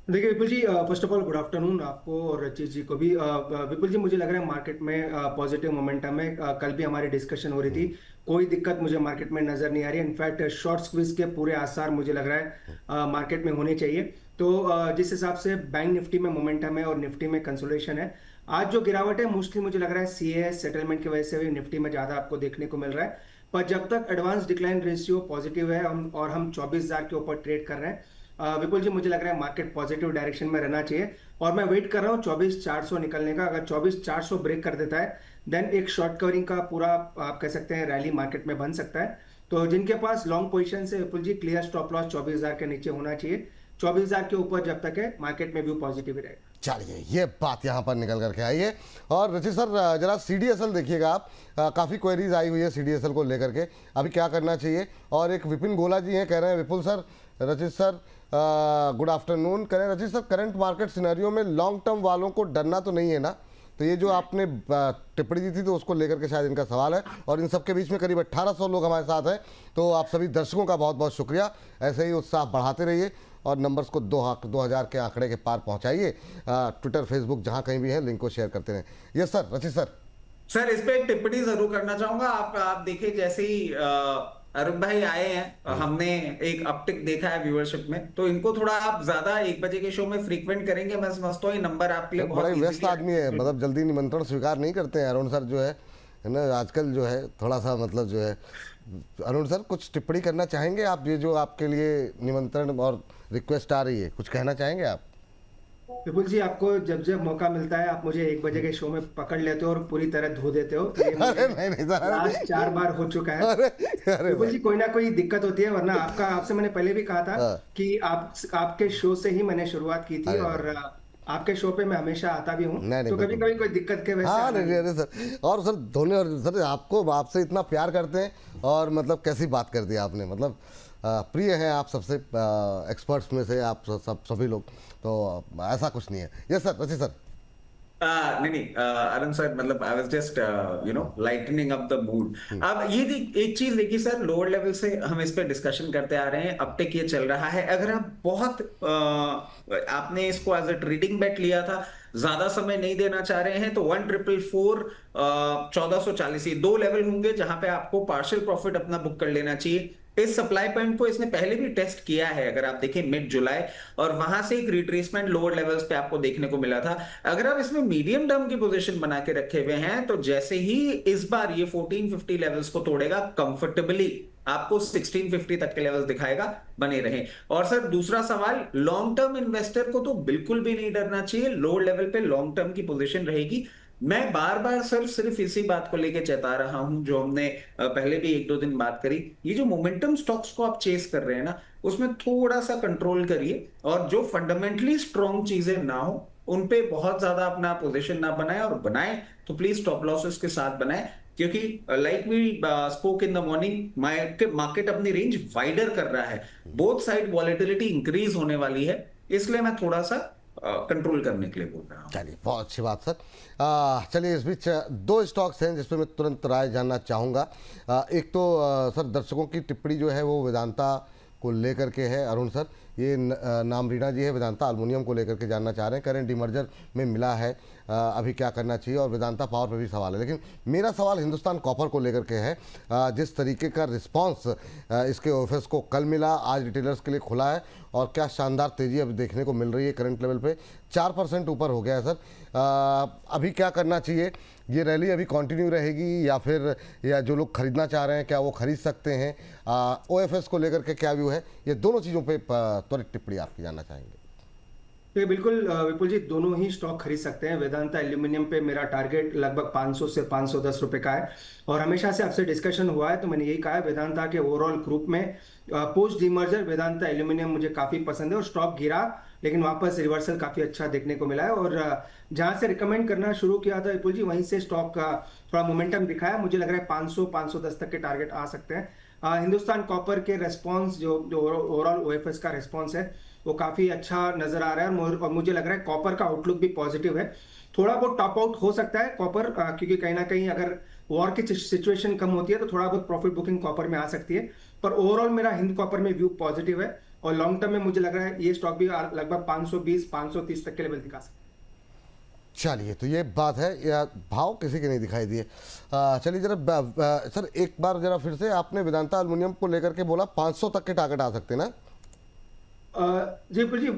देखिए Vipul ji, first of all good afternoon आपको और रचित जी को भी। विपुल जी, मुझे लग रहा है मार्केट में पॉजिटिव मोमेंटम है। कल भी हमारी डिस्कशन हो रही थी, कोई दिक्कत मुझे मार्केट में नजर नहीं आ रही है। इनफैक्ट शॉर्ट स्क्वीज के पूरे आसार मुझे लग रहा है मार्केट में होने चाहिए। तो जिस हिसाब से बैंक निफ्टी में मोमेंटम है और निफ्टी में कंसोलिडेशन है, आज जो गिरावट है मोस्टली मुझे लग रहा है सीए सेटलमेंट की वजह से भी निफ्टी में ज्यादा आपको देखने को मिल रहा है। पर जब तक एडवांस डिक्लाइन रेशियो पॉजिटिव है और हम 24,000 के ऊपर ट्रेड कर रहे हैं, विपुल जी मुझे लग रहा है मार्केट पॉजिटिव डायरेक्शन में रहना चाहिए। और मैं वेट कर रहा हूँ 24,400 निकलने का। अगर 24,400 ब्रेक कर देता है, देन एक शॉर्ट कवरिंग का पूरा आप कह सकते हैं रैली मार्केट में बन सकता है। तो जिनके पास लॉन्ग पोजीशन से विपुल जी, क्लियर स्टॉप लॉस 24,000 के नीचे होना चाहिए। 24,000 के ऊपर जब तक है, मार्केट में व्यू पॉजिटिव ही रहेगा। चलिए, ये बात यहाँ पर निकल करके आई है। और रचित सर जरा सीडीएसएल देखिएगा आप, काफ़ी क्वेरीज आई हुई है सीडीएसएल को लेकर के, अभी क्या करना चाहिए। और एक विपिन गोला जी हैं, कह रहे हैं विपुल सर, रचित सर गुड आफ्टरनून, कह रहे हैं रचित सर करंट मार्केट सिनेरियो में लॉन्ग टर्म वालों को डरना तो नहीं है ना? तो ये जो आपने टिप्पणी दी थी तो उसको लेकर के शायद इनका सवाल है। और इन सबके बीच में करीब 1800 लोग हमारे साथ हैं, तो आप सभी दर्शकों का बहुत बहुत शुक्रिया। ऐसे ही उत्साह बढ़ाते रहिए और नंबर्स को 2000 के आंकड़े के पार पहुंचाइए। ट्विटर, फेसबुक, जहां कहीं भी है, लिंक को शेयर करते रहें। यस सर, रचित सर। सर इस पे एक टिप्पणी जरूर करना चाहूंगा। आप देखिए, जैसे ही अरुण भाई आए हैं, हमने एक अपटिक देखा है व्यूअरशिप में, तो इनको थोड़ा आप ज्यादा 1 बजे के शो में फ्रीक्वेंट करेंगे। मैं समझता हूँ ये नंबर आपके लिए बड़े व्यस्त आदमी है, मतलब जल्दी निमंत्रण स्वीकार नहीं करते हैं अरुण सर जो है ना, आजकल जो है थोड़ा सा मतलब जो है। अरुण सर कुछ टिप्पणी करना चाहेंगे आप? ये जो आपके लिए निमंत्रण और रिक्वेस्ट आ रही है, कुछ कहना चाहेंगे आप? विपुल जी, आपको जब जब मौका मिलता है आप मुझे 1 बजे के शो में पकड़ लेते हो और पूरी तरह धो देते हो, तो ये अरे नहीं सर, लास्ट 4 बार हो चुका है। अरे विपुल जी, कोई ना कोई दिक्कत होती है, वरना आपसे मैंने पहले भी कहा था कि आपके शो से ही मैंने शुरुआत की थी और आपके शो पे मैं हमेशा आता भी हूँ, नहीं, तो कभी कभी कोई दिक्कत के वजह हाँ से नहीं अरे सर, और सर धोनी और सर आपसे इतना प्यार करते हैं और मतलब कैसी बात कर दी आपने, मतलब प्रिय हैं आप सबसे एक्सपर्ट्स में से आप सभी लोग, तो ऐसा कुछ नहीं है। यस सर, रची सर। नहीं अरुण सर, मतलब I was just lightning up the mood. अब ये एक चीज देखिए सर, लोअर लेवल से हम इस पे डिस्कशन करते आ रहे हैं, अब तक ये चल रहा है। अगर आप बहुत आपने इसको एज अ ट्रेडिंग बेट लिया था, ज्यादा समय नहीं देना चाह रहे हैं, तो 1444 1440 ये 2 लेवल होंगे जहां पे आपको पार्शियल प्रॉफिट अपना बुक कर लेना चाहिए। इस सप्लाई पॉइंट को इसने पहले भी टेस्ट किया है, अगर आप देखें मिड जुलाई, और वहां से एक रिट्रेसमेंट लोअर लेवल्स पे आपको देखने को मिला था। अगर आप इसमें मीडियम टर्म की पोजीशन बना के रखे हुए हैं, तो जैसे ही इस बार ये 1450 लेवल्स को तोड़ेगा, कंफर्टेबली आपको 1650 तक के लेवल्स दिखाएगा, बने रहें। और सर दूसरा सवाल, लॉन्ग टर्म इन्वेस्टर को तो बिल्कुल भी नहीं डरना चाहिए, लोअर लेवल पे लॉन्ग टर्म की पोजीशन रहेगी। मैं बार बार सर सिर्फ इसी बात को लेके चेता रहा हूं, जो हमने पहले भी 1-2 दिन बात करी, ये जो मोमेंटम स्टॉक्स को आप चेस कर रहे हैं ना, उसमें थोड़ा सा कंट्रोल करिए, और जो फंडामेंटली स्ट्रॉन्ग चीजें ना हो उन पे बहुत ज्यादा अपना पोजीशन ना बनाए, और बनाए तो प्लीज स्टॉप लॉसेस के साथ बनाए, क्योंकि like we spoke in the morning, market अपनी रेंज वाइडर कर रहा है, बोथ साइड वॉलेटिलिटी इंक्रीज होने वाली है, इसलिए मैं थोड़ा सा कंट्रोल करने के लिए बोल रहा हूँ। चलिए, बहुत अच्छी बात सर। चलिए, इस बीच 2 स्टॉक्स हैं जिस पर मैं तुरंत राय जानना चाहूँगा। एक तो सर दर्शकों की टिप्पणी जो है वो वेदांता को लेकर के है। अरुण सर, ये नाम रीना जी है, वेदांता एल्युमिनियम को लेकर के जानना चाह रहे हैं, करेंट डीमर्जर में मिला है, अभी क्या करना चाहिए, और वेदांता पावर पे भी सवाल है। लेकिन मेरा सवाल हिंदुस्तान कॉपर को लेकर के है। जिस तरीके का रिस्पांस इसके ऑफिस को कल मिला, आज रिटेलर्स के लिए खुला है, और क्या शानदार तेज़ी अब देखने को मिल रही है, करंट लेवल पे 4% ऊपर हो गया है सर। अभी क्या करना चाहिए, ये रैली अभी कंटिन्यू रहेगी या जो लोग खरीदना चाह रहे हैं क्या वो खरीद सकते हैं, ओएफएस को लेकर के क्या व्यू है, ये दोनों चीज़ों पे त्वरित टिप्पणी आपकी जानना चाहेंगे। तो बिल्कुल विपुल जी, दोनों ही स्टॉक खरीद सकते हैं। वेदांता एल्यूमिनियम पे मेरा टारगेट लगभग 500 से 510 रुपए का है, और हमेशा से आपसे डिस्कशन हुआ है तो मैंने यही कहा है, वेदांता के ओवरऑल ग्रुप में पोस्ट डीमर्जर वेदांता एल्यूमिनियम मुझे काफी पसंद है, और स्टॉक गिरा लेकिन वापस रिवर्सल काफी अच्छा देखने को मिला है, और जहां से रिकमेंड करना शुरू किया था विपुल जी, वहीं से स्टॉक का थोड़ा मोमेंटम दिखाया। मुझे लग रहा है 500-510 तक के टारगेट आ सकते हैं। हिंदुस्तान कॉपर के रेस्पॉन्स, जो ओवरऑल ओएफएस का रेस्पॉन्स है, वो काफी अच्छा नजर आ रहा है, और मुझे लग रहा है कॉपर का आउटलुक भी पॉजिटिव है। थोड़ा बहुत टॉप आउट हो सकता है कॉपर, क्योंकि कहीं ना कहीं अगर वॉर की सिचुएशन कम होती है तो थोड़ा बहुत प्रॉफिट बुकिंग कॉपर में आ सकती है, पर ओवरऑल मेरा हिंद कॉपर में व्यू पॉजिटिव है, और लॉन्ग टर्म में मुझे लग रहा है ये स्टॉक भी लगभग 520-530 तक के लेवल दिखा सकता है। चलिए, तो ये बात है, या भाव किसी के नहीं दिखाई दिए। चलिए जरा सर एक बार जरा फिर से, आपने वेदांता एल्युमिनियम को लेकर के बोला 500 तक के टारगेट आ सकते हैं ना? जी विपुल जी,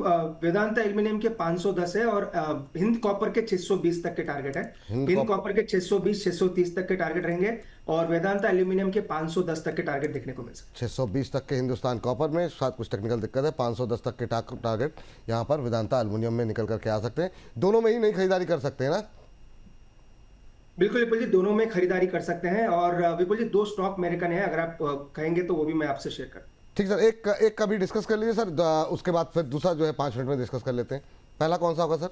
वेदांता एल्युमिनियम के 510 है, और हिंद कॉपर के 620 तक के टारगेट है। हिंद कॉपर के 620-630 तक के टारगेट रहेंगे, और वेदांता एल्युमिनियम के 510 तक के टारगेट देखने को मिल सकते हैं। 620 तक के हिंदुस्तान कॉपर में, शायद कुछ टेक्निकल दिक्कत है, 510 तक के टारगेट यहाँ पर वेदांता एल्युमिनियम में निकल करके आ सकते हैं। दोनों में ही नई खरीदारी कर सकते हैं ना? बिल्कुल विपुल जी, दोनों में खरीदारी कर सकते हैं, और विपुल जी 2 स्टॉक मेरे कने हैं, अगर आप कहेंगे तो वो भी मैं आपसे शेयर कर। ठीक सर, एक का भी डिस्कस कर लीजिए सर, उसके बाद फिर दूसरा जो है 5 मिनट में डिस्कस कर लेते हैं। पहला कौन सा होगा सर?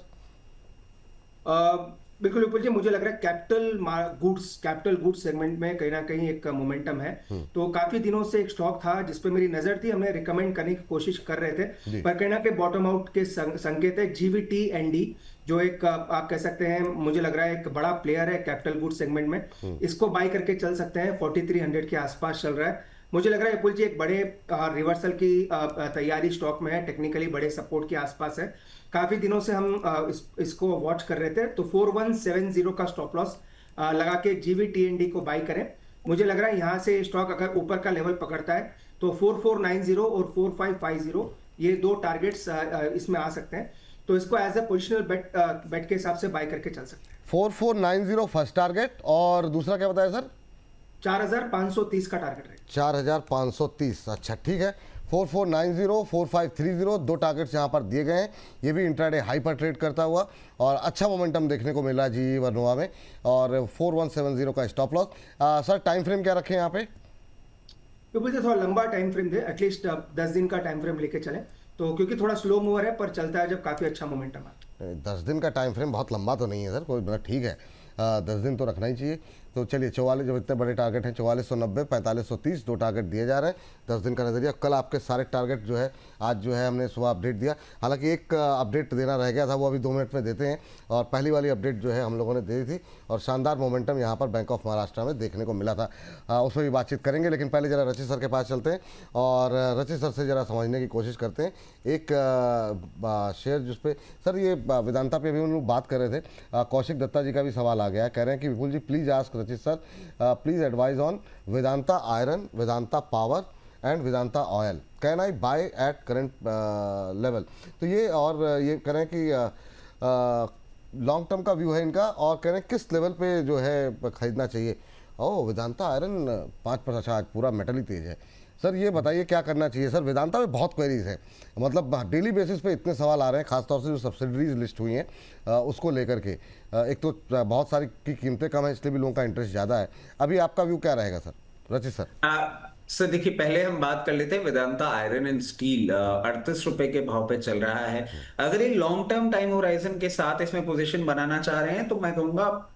बिल्कुल विपुल जी, मुझे लग रहा है कैपिटल गुड्स सेगमेंट में कहीं ना कहीं एक मोमेंटम है। तो काफी दिनों से एक स्टॉक था जिस पे मेरी नजर थी, हमने रिकमेंड करने की कोशिश कर रहे थे, पर कहीं ना कहीं बॉटम आउट के संकेत है। GVT&D जो एक आप कह सकते हैं, मुझे लग रहा है एक बड़ा प्लेयर है कैपिटल गुड्स सेगमेंट में, इसको बाय करके चल सकते हैं। 4300 के आसपास चल रहा है। मुझे लग रहा है विपुल जी एक बड़े रिवर्सल की तैयारी स्टॉक में है, टेक्निकली बड़े सपोर्ट के आसपास है। काफी दिनों से हम इसको वॉच कर रहे थे, तो 4170 का स्टॉप लॉस लगा के GVT&D को बाई करें। मुझे लग रहा है यहाँ से स्टॉक अगर ऊपर का लेवल पकड़ता है तो 4490 और 4550 ये 2 टारगेट्स इसमें आ सकते हैं, तो इसको एज ए पोजिशनल बेट के हिसाब से बाय करके चल सकते हैं। 4490 फर्स्ट टारगेट, और दूसरा क्या बताया सर? 4530 का टारगेट है। 4530, अच्छा ठीक है। 4490 4530 दो टारगेट्स यहाँ पर दिए गए हैं। ये भी इंट्राडे हाई पर ट्रेड करता हुआ और अच्छा मोमेंटम देखने को मिल रहा है जी वर्नोवा में, और 4170 का stop loss. Sir time frame क्या रखें यहाँ पे? तो मुझे थोड़ा लंबा टाइम फ्रेम दे, एटलीस्ट 10 दिन का टाइम फ्रेम लेके चले, तो क्योंकि थोड़ा स्लो मूवर है पर चलता है जब काफी अच्छा मोमेंटम आता है। 10 दिन का टाइम फ्रेम बहुत लंबा तो नहीं है सर, कोई मतलब ठीक है, 10 दिन तो रखना ही चाहिए। तो चलिए 44, जब इतने बड़े टारगेट हैं 4490 4530 दो टारगेट दिए जा रहे हैं 10 दिन का नजरिया। कल आपके सारे टारगेट जो है आज जो है हमने सुबह अपडेट दिया, हालांकि एक अपडेट देना रह गया था, वो अभी 2 मिनट में देते हैं। और पहली वाली अपडेट जो है हम लोगों ने दे दी थी और शानदार मोमेंटम यहाँ पर बैंक ऑफ महाराष्ट्र में देखने को मिला था, उस पर भी बातचीत करेंगे। लेकिन पहले जरा रचित सर के पास चलते हैं और रचित सर से जरा समझने की कोशिश करते हैं एक शेयर जिस पे सर ये वेदांता पे भी हम लोग बात कर रहे थे, कौशिक दत्ता जी का भी सवाल आ गया है, कह रहे हैं कि विपुल जी प्लीज आस्क रचित sir please advise on Vedanta iron, Vedanta power and Vedanta oil, can I by at current level. तो ये और ये कह रहे हैं कि लॉन्ग टर्म का व्यू है इनका और कह रहे हैं किस लेवल पे जो है खरीदना चाहिए। ओह वेदांता आयरन 5%, आज पूरा मेटल ही तेज है। सर ये बताइए क्या करना चाहिए। सर वेदांता में बहुत क्वेरीज है, मतलब डेली बेसिस पे इतने सवाल आ रहे हैं, खासतौर से जो सब्सिडरीज लिस्ट हुई हैं उसको लेकर के। एक तो बहुत सारी की कीमतें कम है इसलिए भी लोगों का इंटरेस्ट ज़्यादा है। अभी आपका व्यू क्या रहेगा सर? रचित सर। सर देखिए, पहले हम बात कर लेते हैं वेदांता आयरन एंड स्टील 38 रुपए के भाव पे चल रहा है। अगर ये लॉन्ग टर्म टाइम होराइजन के साथ इसमें पोजीशन बनाना चाह रहे हैं तो मैं कहूंगा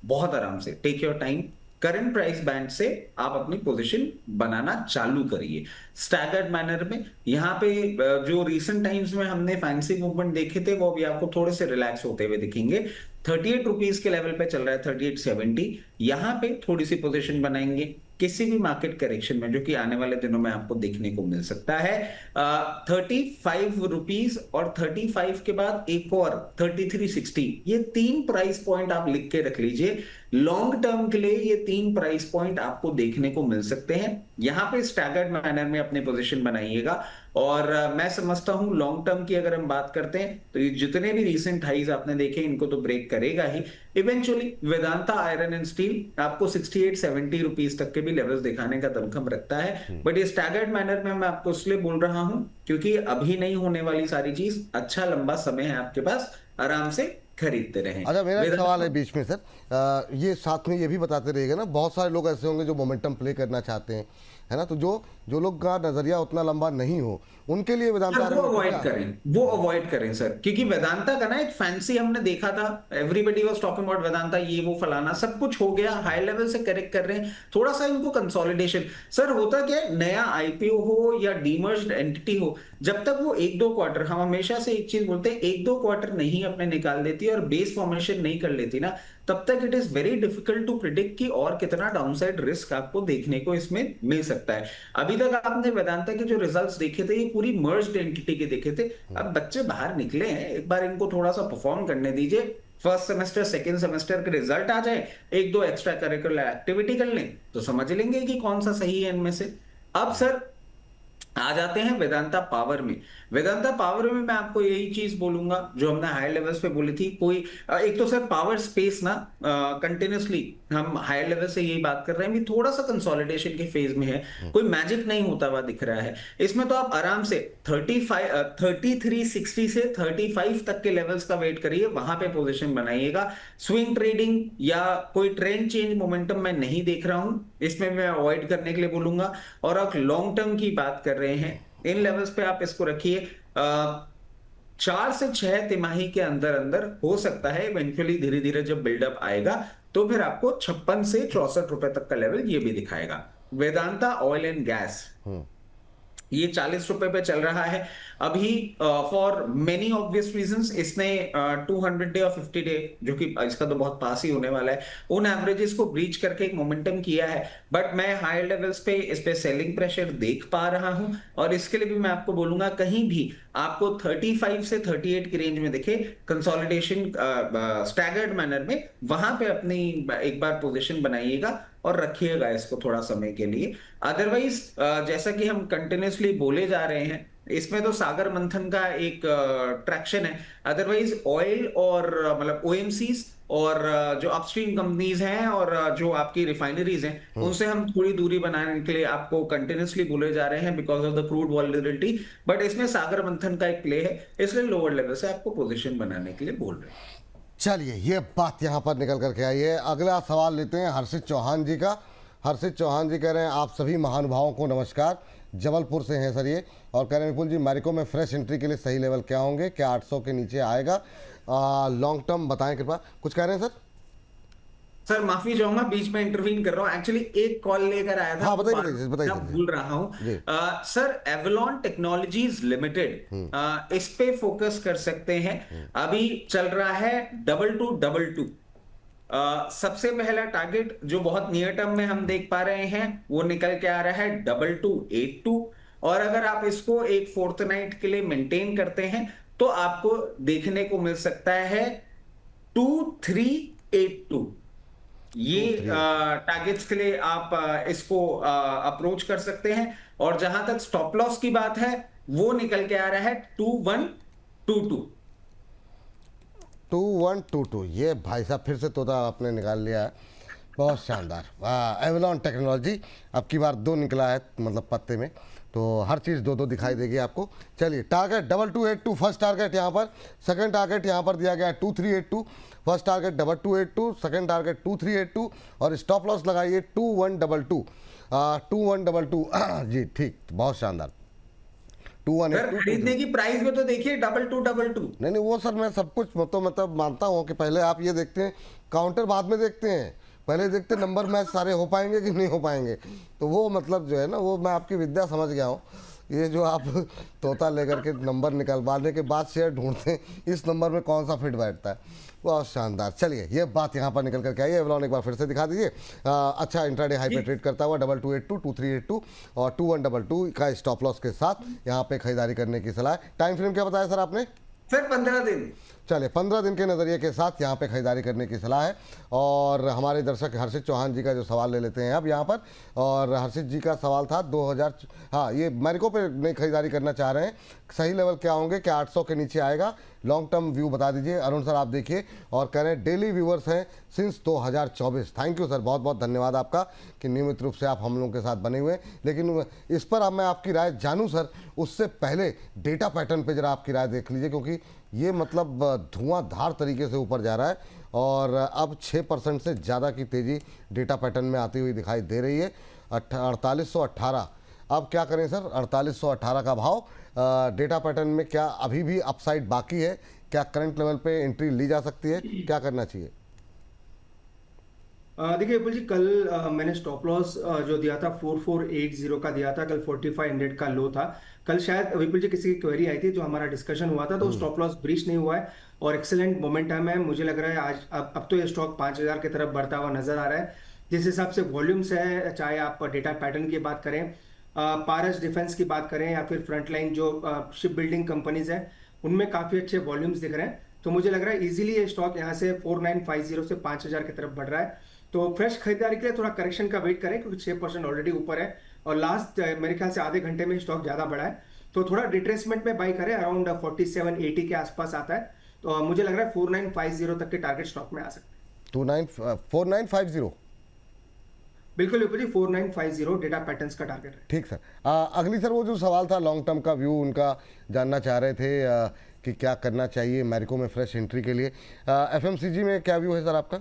बहुत आराम से take your time, current price band से आप अपनी पोजीशन बनाना चालू करिए स्टैगर्ड मैनर में। यहाँ पे जो रिसेंट टाइम्स में हमने फैंसी मूवमेंट देखे थे वो भी आपको थोड़े से रिलैक्स होते हुए दिखेंगे। 38 रुपीज के लेवल पे चल रहा है 3870, यहाँ पे थोड़ी सी पोजीशन बनाएंगे किसी भी मार्केट करेक्शन में जो कि आने वाले दिनों में आपको देखने को मिल सकता है। 35 रुपीज और 35 के बाद एक और 3360, ये 3 प्राइस पॉइंट आप लिख के रख लीजिए। लॉन्ग टर्म के लिए ये 3 प्राइस पॉइंट आपको देखने को मिल सकते हैं। यहाँ पे स्टैगर्ड मैनर में अपनी पोजीशन बनाइएगा और मैं समझता हूं लॉन्ग टर्म की अगर हम बात करते हैं तो ये जितने भी रिसेंट हाइज आपने देखे इनको तो ब्रेक करेगा ही eventually. Vedanta iron and steel आपको 68-70 रुपीज तक के भी लेवल्स दिखाने का दमखम रखता है, बट ये स्टैगर्ड मैनर में मैं आपको इसलिए बोल रहा हूं क्योंकि अभी नहीं होने वाली सारी चीज, अच्छा लंबा समय है आपके पास, आराम से खरीदते रहें। अच्छा मेरा एक सवाल है बीच में सर, ये साथ में ये भी बताते रहिएगा ना, बहुत सारे लोग ऐसे होंगे जो मोमेंटम प्ले करना चाहते हैं, है ना, तो जो लोग का नजरिया उतना लंबा नहीं हो उनके लिए वेदांता वो अवॉइड करें सर, क्योंकि वेदांता का ना एक फैंसी हमने देखा था, everybody was talking about Vedanta, ये वो फलाना सब कुछ हो गया, हाई लेवल से करेक्ट कर रहे हैं, थोड़ा सा इनको कंसोलिडेशन। सर होता क्या है, नया आईपीओ हो या डीमर्ज्ड एंटिटी हो, जब तक वो 1-2 क्वार्टर, हम हमेशा से एक चीज बोलते हैं, 1-2 क्वार्टर नहीं अपने निकाल देती और बेस फॉर्मेशन नहीं कर लेती ना, तब तक it is very difficult to predict कि और कितना डाउनसाइड रिस्क आपको देखने को इसमें मिल सकता है। अभी तक आपने वेदांता के जो रिजल्ट्स देखे थे ये पूरी मर्ज्ड एंटिटी के देखे थे। अब बच्चे बाहर निकले हैं, एक बार इनको थोड़ा सा परफॉर्म करने दीजिए, फर्स्ट सेमेस्टर सेकंड सेमेस्टर के रिजल्ट आ जाए, 1-2 एक्स्ट्रा करिकुलर एक्टिविटी कर लें तो समझ लेंगे कि कौन सा सही है इनमें से। अब सर आ जाते हैं वेदांता पावर में। वेदांता पावर में मैं आपको यही चीज बोलूंगा जो हमने हाई लेवल्स पे बोली थी, कोई एक तो सर पावर स्पेस ना कंटिन्यूसली हम हाई लेवल से यही बात कर रहे हैं, भी थोड़ा सा कंसोलिडेशन के फेज में है, कोई मैजिक नहीं होता हुआ दिख रहा है इसमें, तो आप आराम से 3360 से 35 तक के लेवल्स का वेट करिए, वहां पे पोजीशन बनाइएगा। स्विंग ट्रेडिंग या कोई ट्रेंड चेंज मोमेंटम मैं नहीं देख रहा हूं, इसमें मैं अवॉइड करने के लिए बोलूंगा। और आप लॉन्ग टर्म की बात कर रहे हैं, इन लेवल्स पे आप इसको रखिए। 4 से 6 तिमाही के अंदर अंदर हो सकता है इवेंचुअली धीरे धीरे जब बिल्डअप आएगा तो फिर आपको 56 से 64 रुपए तक का लेवल ये भी दिखाएगा। वेदांता ऑयल एंड गैस ये 40 रुपए पे चल रहा है अभी, फॉर मेनी ऑब्वियस रीजंस। इसने 200 डे और 50 डे जो कि इसका तो बहुत पास ही होने वाला है, उन एवरेजेस को ब्रीच करके एक मोमेंटम किया है, बट मैं हाई लेवल्स पे इस पे सेलिंग प्रेशर देख पा रहा हूं और इसके लिए भी मैं आपको बोलूंगा कहीं भी आपको 35 से 38 की रेंज में दिखे कंसोलिडेशन स्टैगर्ड मैनर में, वहां पे अपनी एक बार पोजीशन बनाइएगा और रखिएगा इसको थोड़ा समय के लिए। अदरवाइज जैसा कि हम कंटिन्यूसली बोले जा रहे हैं, इसमें तो सागर मंथन का एक ट्रैक्शन है, अदरवाइज ऑयल और मतलब ओएमसीज और जो अपस्ट्रीम कंपनीज हैं और जो आपकी रिफाइनरीज हैं उनसे हम थोड़ी दूरी बनाने के लिए आपको कंटिन्यूसली बोले जा रहे हैं because of the crude volatility. But इसमें सागर मंथन का एक प्ले है, इसलिए लोअर लेवल से आपको पोजीशन बनाने के लिए बोल रहे हैं। चलिए ये बात यहाँ पर निकल करके आई है। अगला सवाल लेते हैं हर्षित चौहान जी का। हर्षित चौहान जी कह रहे हैं आप सभी महानुभावों को नमस्कार, जबलपुर से हैं सर ये, और कह रहे हैं विपुल जी मैरिको में फ्रेश एंट्री के लिए सही लेवल क्या होंगे, क्या 800 के नीचे आएगा, लॉन्ग टर्म बताएं कृपया। कुछ कह रहे हैं सर? सर माफी चाहूंगा, बीच में इंटरवीन कर रहा हूं, एक्चुअली एक कॉल लेकर आया था। हाँ, बताइए, मैं भूल रहा हूं। सर एवलॉन टेक्नोलॉजीज लिमिटेड, इस पे फोकस कर सकते हैं। अभी चल रहा है 2222। सबसे पहला टारगेट जो बहुत नियर टर्म में हम देख पा रहे हैं वो निकल के आ रहा है 2282, और अगर आप इसको एक फोर्टनाइट के लिए मेंटेन करते हैं तो आपको देखने को मिल सकता है 2382। ये टारगेट्स के लिए आप इसको अप्रोच कर सकते हैं। और जहां तक स्टॉप लॉस की बात है वो निकल के आ रहा है 2122। 2122, ये भाई साहब फिर से तोता आपने निकाल लिया है, बहुत शानदार। वाह, एवलॉन टेक्नोलॉजी अब की बार 2 निकला है, मतलब पत्ते में, तो हर चीज़ 2-2 दिखाई देगी आपको। चलिए टारगेट 2282 फर्स्ट टारगेट यहाँ पर, सेकंड टारगेट यहाँ पर दिया गया है 2382। फर्स्ट टारगेट 2282, सेकंड टारगेट 2382, और स्टॉप लॉस लगाइए 2122। 2122 जी ठीक, बहुत शानदार। 2182 खरीदने की प्राइस में तो देखिए 2222। नहीं वो सर मैं सब कुछ तो मतलब मानता हूँ कि पहले आप ये देखते हैं, काउंटर बाद में देखते हैं, पहले देखते नंबर मैच सारे हो पाएंगे कि नहीं हो पाएंगे। तो वो मतलब जो है ना, वो मैं आपकी विद्या समझ गया हूँ। ये जो आप तोता लेकर के नंबर निकलवाने के बाद शेयर ढूंढते हैं, इस नंबर में कौन सा फिट बैठता है, बहुत शानदार। चलिए ये बात यहाँ पर निकल करके आई है। एवलॉन एक बार फिर से दिखा दीजिए। अच्छा इंट्राडे हाई पे ट्रेड करता हुआ 2282, 2382 और 2122 का स्टॉप लॉस के साथ यहाँ पे खरीदारी करने की सलाह। टाइम फ्रेम क्या बताया सर आपने? सर 15 दिन। चलिए 15 दिन के नज़रिए के साथ यहाँ पे खरीदारी करने की सलाह है। और हमारे दर्शक हर्षित चौहान जी का जो सवाल ले लेते हैं अब यहाँ पर, और हर्षित जी का सवाल था 2000, हाँ ये मैरिको पे नहीं खरीदारी करना चाह रहे हैं, सही लेवल क्या होंगे, क्या 800 के नीचे आएगा, लॉन्ग टर्म व्यू बता दीजिए। अरुण सर आप देखिए, और कह रहे हैं डेली व्यूअर्स हैं सिंस 2024। थैंक यू सर, बहुत बहुत धन्यवाद आपका कि नियमित रूप से आप हम लोगों के साथ बने हुए हैं। लेकिन इस पर अब मैं आपकी राय जानूँ सर, उससे पहले डेटा पैटर्न पर जरा आपकी राय देख लीजिए, क्योंकि ये मतलब धुआंधार तरीके से ऊपर जा रहा है और अब 6% से ज़्यादा की तेज़ी डेटा पैटर्न में आती हुई दिखाई दे रही है। 4818, अब क्या करें सर? 4818 का भाव डेटा पैटर्न में, क्या अभी भी अपसाइड बाकी है? क्या करंट लेवल पे एंट्री ली जा सकती है? क्या करना चाहिए? देखिए विपुल जी, कल मैंने स्टॉप लॉस जो दिया था 4480 का दिया था, कल 4500 का लो था। कल शायद विपुल जी किसी की क्वेरी आई थी, जो हमारा डिस्कशन हुआ था, तो स्टॉप लॉस ब्रीच नहीं हुआ है और एक्सेलेंट मोमेंटम है। मुझे लग रहा है आज अब तो ये स्टॉक 5000 की तरफ बढ़ता हुआ नजर आ रहा है। जिस हिसाब से वॉल्यूम्स है, चाहे आप डेटा पैटर्न की बात करें, पारस डिफेंस की बात करें, या फिर फ्रंटलाइन जो शिप बिल्डिंग कंपनीज हैं, उनमें काफी अच्छे वॉल्यूम्स दिख रहे हैं। तो मुझे लग रहा है इजीली ये स्टॉक यहाँ से 4950 से 5000 की तरफ बढ़ रहा है। तो फ्रेश खरीदारी के लिए थोड़ा करेक्शन का वेट करें, क्योंकि 6% ऑलरेडी ऊपर है और लास्ट मेरे ख्याल से आधे घंटे में स्टॉक ज्यादा बढ़ा है। तो थोड़ा रिट्रेसमेंट में बाई करें, अराउंड 4780 के आसपास आता है। तो मुझे लग रहा है 4950 तक के टारगेट स्टॉक में आ सकते हैं। 4950 बिल्कुल विपुल जी, 4950 डेटा पैटर्न्स का टारगेट है। ठीक सर। अगली सर, वो जो सवाल था लॉन्ग टर्म का व्यू उनका जानना चाह रहे थे कि क्या करना चाहिए मैरिको में फ्रेश एंट्री के लिए। एफएमसीजी में क्या व्यू है सर आपका?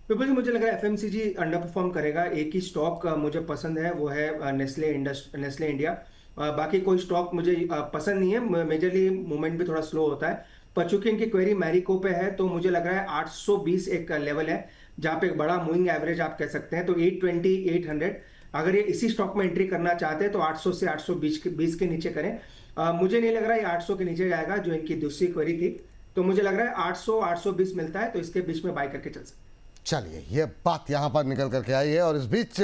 विपुल जी, मुझे लग रहा है एफएमसीजी अंडर परफॉर्म करेगा। एक ही स्टॉक मुझे पसंद है, वो है नेस्ले इंडिया। बाकी कोई स्टॉक मुझे पसंद नहीं है, मेजरली मूवमेंट भी थोड़ा स्लो होता है। पर चूंकि इनकी क्वेरी मैरिको पे है, तो मुझे लग रहा है 820 एक लेवल है, जहां पे एक बड़ा मूविंग एवरेज आप कह सकते हैं। तो 820 800, अगर ये इसी स्टॉक में एंट्री करना चाहते हैं तो 800 से 820 के नीचे करें। मुझे नहीं लग रहा है 800 के नीचे जाएगा, जो इनकी दूसरी क्वेरी थी। तो मुझे लग रहा है 800 820 मिलता है, तो इसके बीच में बाय करके चल सकते हैं। चलिए ये बात यहाँ पर निकल करके आई है, और इस बीच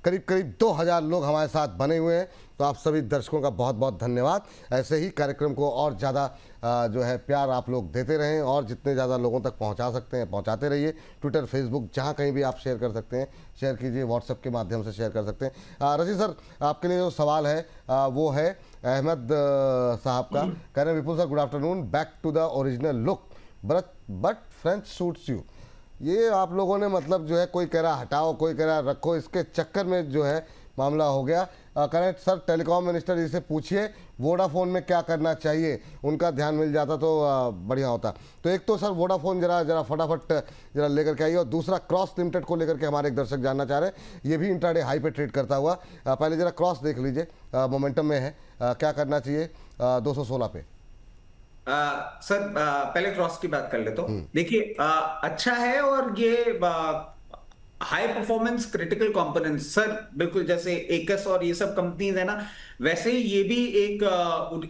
करीब करीब 2000 लोग हमारे साथ बने हुए हैं। तो आप सभी दर्शकों का बहुत बहुत धन्यवाद। ऐसे ही कार्यक्रम को और ज़्यादा जो है प्यार आप लोग देते रहें, और जितने ज़्यादा लोगों तक पहुँचा सकते हैं पहुँचाते रहिए। ट्विटर, फेसबुक, जहाँ कहीं भी आप शेयर कर सकते हैं शेयर कीजिए, व्हाट्सएप के माध्यम से शेयर कर सकते हैं। रशीद सर, आपके लिए जो सवाल है वो है अहमद साहब का। कह रहे हैं Vipul sir good afternoon, back to the original look but French suits you. ये आप लोगों ने मतलब जो है, कोई कह रहा हटाओ, कोई कह रहा रखो, इसके चक्कर में जो है मामला हो गया। करेक्ट सर, टेलीकॉम मिनिस्टर जी से पूछिए वोडाफोन में क्या करना चाहिए, उनका ध्यान मिल जाता तो बढ़िया होता। तो एक तो सर वोडाफोन जरा फटाफट जरा लेकर के आइए, और दूसरा क्रॉस लिमिटेड को लेकर के हमारे एक दर्शक जानना चाह रहे हैं, ये भी इंट्राडे हाई पे ट्रेड करता हुआ। पहले जरा क्रॉस देख लीजिए, मोमेंटम में है, क्या करना चाहिए 216 पे। सर पहले क्रॉस की बात कर ले तो देखिए अच्छा है, और ये high performance critical components sir बिल्कुल जैसे एकस और ये सब कंपनीज है ना, वैसे ही ये भी एक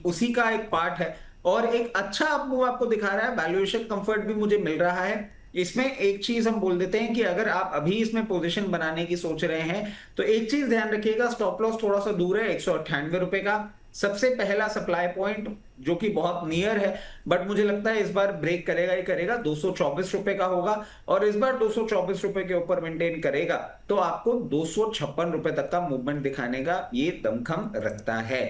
उसी का एक पार्ट है, और एक अच्छा मूव आपको दिखा रहा है। वैल्यूएशन कंफर्ट भी मुझे मिल रहा है। इसमें एक चीज हम बोल देते हैं कि अगर आप अभी इसमें पोजीशन बनाने की सोच रहे हैं तो एक चीज ध्यान रखिएगा, स्टॉप लॉस थोड़ा सा दूर है, 198 रुपए का सबसे पहला सप्लाई पॉइंट जो कि बहुत नियर है, बट मुझे लगता है इस बार ब्रेक करेगा ही करेगा, 224 रुपए का होगा, और इस बार 224 रुपए के ऊपर मेंटेन करेगा तो आपको 256 रुपए तक का मूवमेंट दिखाने का ये दमखम रखता है।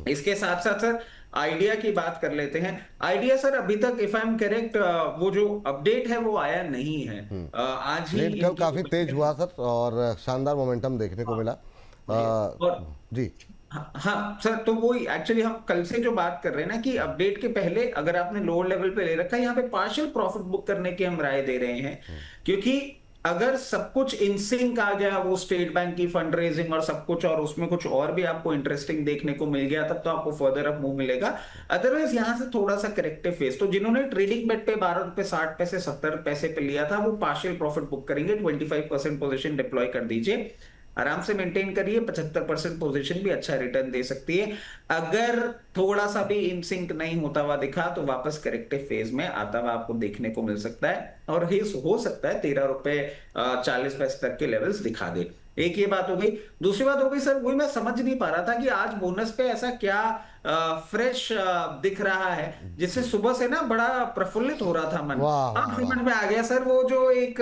इसके साथ साथ सर आइडिया की बात कर लेते हैं। आइडिया सर अभी तक इफ आई एम करेक्ट वो जो अपडेट है वो आया नहीं है। आज ही कल काफी तेज हुआ सर, और शानदार मोमेंटम देखने को मिला। और जी हाँ सर, तो वो एक्चुअली हम कल से जो बात कर रहे हैं ना कि अपडेट के पहले अगर आपने लोअर लेवल पे ले रखा है, यहाँ पे पार्शियल प्रॉफिट बुक करने की हम राय दे रहे हैं, क्योंकि अगर सब कुछ इन सिंक आ गया, वो स्टेट बैंक की फंड रेजिंग और सब कुछ, और उसमें कुछ और भी आपको इंटरेस्टिंग देखने को मिल गया, तब तो आपको फर्दर अप मूव मिलेगा। अदरवाइज यहां से थोड़ा सा करेक्टिव फेस, तो जिन्होंने ट्रेडिंग बेट पे 12 रुपए 60 पैसे 70 पैसे पे लिया था, वो पार्शियल प्रॉफिट बुक करेंगे, 25% पोजीशन डिप्लॉय कर दीजिए, आराम से मेंटेन करिए। 75% पोजीशन भी अच्छा रिटर्न दे सकती है। अगर थोड़ा सा भी इन सिंक नहीं होता हुआ दिखा तो वापस करेक्टिव फेज में आता हुआ आपको देखने को मिल सकता है, और हो सकता है 13 रुपए 40 पैसे तक के लेवल्स दिखा दे। एक ये बात हो गई। दूसरी बात हो गई सर, वही मैं समझ नहीं पा रहा था कि आज बोनस पे ऐसा क्या फ्रेश दिख रहा है जिससे सुबह से ना बड़ा प्रफुल्लित हो रहा था मन। अब समझ में आ गया सर, वो जो एक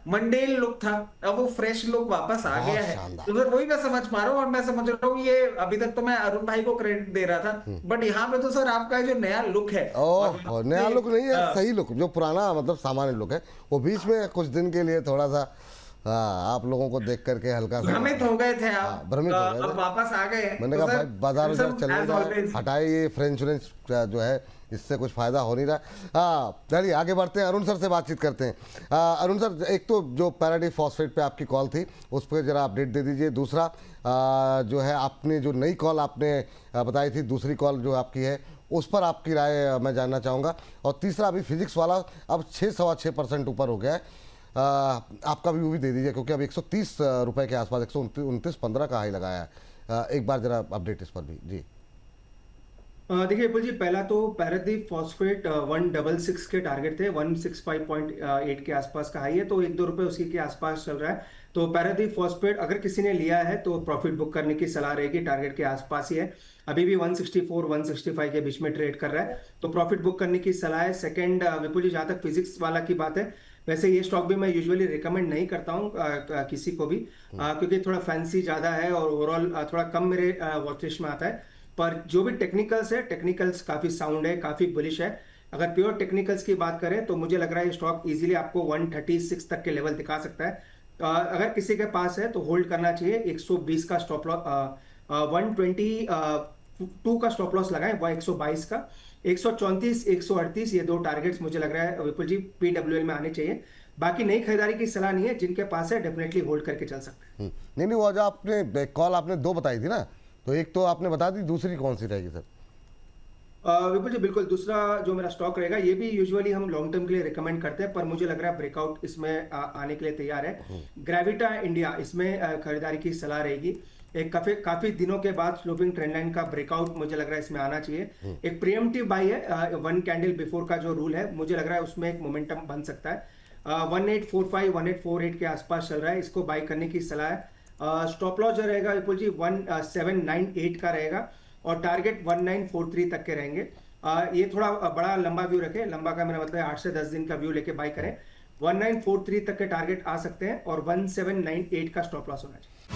मंडेल लुक था, अब वो फ्रेश लुक वापस आ गया है। तो सर वही मैं समझ पा रहा हूँ, और मैं समझ रहा हूँ ये अभी तक तो मैं अरुण भाई को क्रेडिट दे रहा था, बट यहाँ पे तो सर आपका जो नया लुक है, नया लुक नहीं है, सही लुक, जो पुराना मतलब सामान्य लुक है, वो बीच में कुछ दिन के लिए थोड़ा सा आप लोगों को देख करके हल्का सा भ्रमित हो गए थे आप, भ्रमित हो गए थे। अब वापस आ गए हैं। मैंने तो कहा सर, भाई बाजार चले हटाए ये फ्रेंच जो है, इससे कुछ फायदा हो नहीं रहा। हाँ चलिए आगे बढ़ते हैं, अरुण सर से बातचीत करते हैं। अरुण सर, एक तो जो पैराडी फॉस्फेट पे आपकी कॉल थी उस पर जरा अपडेट दे दीजिए। दूसरा जो है आपने जो नई कॉल आपने बताई थी, दूसरी कॉल जो आपकी है उस पर आपकी राय मैं जानना चाहूँगा। और तीसरा अभी फिजिक्स वाला अब 6.25% ऊपर हो गया है, आपका व्यू भी दे दीजिए, क्योंकि अब 130 रुपए के आसपास 129.15 का हाई लगाया है। एक बार जरा अपडेट इस पर भी जी। देखिए विपुल जी, पहला तो पैरादीप फॉस्फेट 166 के टारगेट थे, 165.8 के आसपास का हाई है, तो 1-2 रुपए उसी के आसपास चल रहा है। तो पैरादीप फॉस्फेट अगर किसी ने लिया है तो प्रॉफिट बुक करने की सलाह रहेगी, टारगेट के आसपास ही है, अभी भी 164-165 के बीच में ट्रेड कर रहा है, तो प्रॉफिट बुक करने की सलाह है। सेकंड विपुल जी, जहां तक फिजिक्स वाला की बात है, वैसे ये स्टॉक भी मैं यूजुअली रिकमेंड नहीं करता हूँ किसी को भी, क्योंकि थोड़ा फैंसी ज्यादा है और ओवरऑल थोड़ा कम मेरे वॉच लिस्ट में आता है। पर जो भी टेक्निकल्स है, टेक्निकल्स काफी साउंड है, काफी बुलिश है। अगर प्योर टेक्निकल्स की बात करें तो मुझे लग रहा है ये स्टॉक इजीली आपको 136 तक के लेवल दिखा सकता है। अगर किसी के पास है तो होल्ड करना चाहिए। 120 का स्टॉप लॉस, 122 का स्टॉप लॉस लगाएं, वह 122 का, 134 138 ये दो टारगेट्स मुझे लग रहा है विपुल जी PWL में आने चाहिए। बाकी नई खरीदारी की सलाह नहीं है, जिनके पास है डेफिनेटली होल्ड करके चल सकते हैं। नहीं वो जो आपने कॉल आपने 2 बताई थी ना, तो एक तो आपने बता दी, दूसरी कौन सी रहेगी सर? विपुल जी बिल्कुल, दूसरा जो मेरा स्टॉक रहेगा, ये भी यूजुअली हम लॉन्ग टर्म के लिए रिकमेंड करते हैं, पर मुझे लग रहा है ब्रेकआउट इसमें आने के लिए तैयार है। ग्रेविटा इंडिया, इसमें खरीदारी की सलाह रहेगी। एक काफी दिनों के बाद स्लोपिंग ट्रेंड लाइन का ब्रेकआउट मुझे लग रहा है इसमें आना चाहिए। एक प्रीएम्प्टिव बाई है, 1 कैंडल बिफोर का जो रूल है, मुझे लग रहा है उसमें एक मोमेंटम बन सकता है। 1845 1848 के आसपास चल रहा है, इसको बाई करने की सलाह है। स्टॉप लॉस जो रहेगा विपुल जी 1798 का रहेगा, और टारगेट 1943 तक के रहेंगे। ये थोड़ा बड़ा लंबा व्यू रखें, लंबा का मेरा मतलब है 8 से 10 दिन का व्यू लेके बाई करें। 1943 तक के टारगेट आ सकते हैं, और 1798 का स्टॉप लॉस होना चाहिए।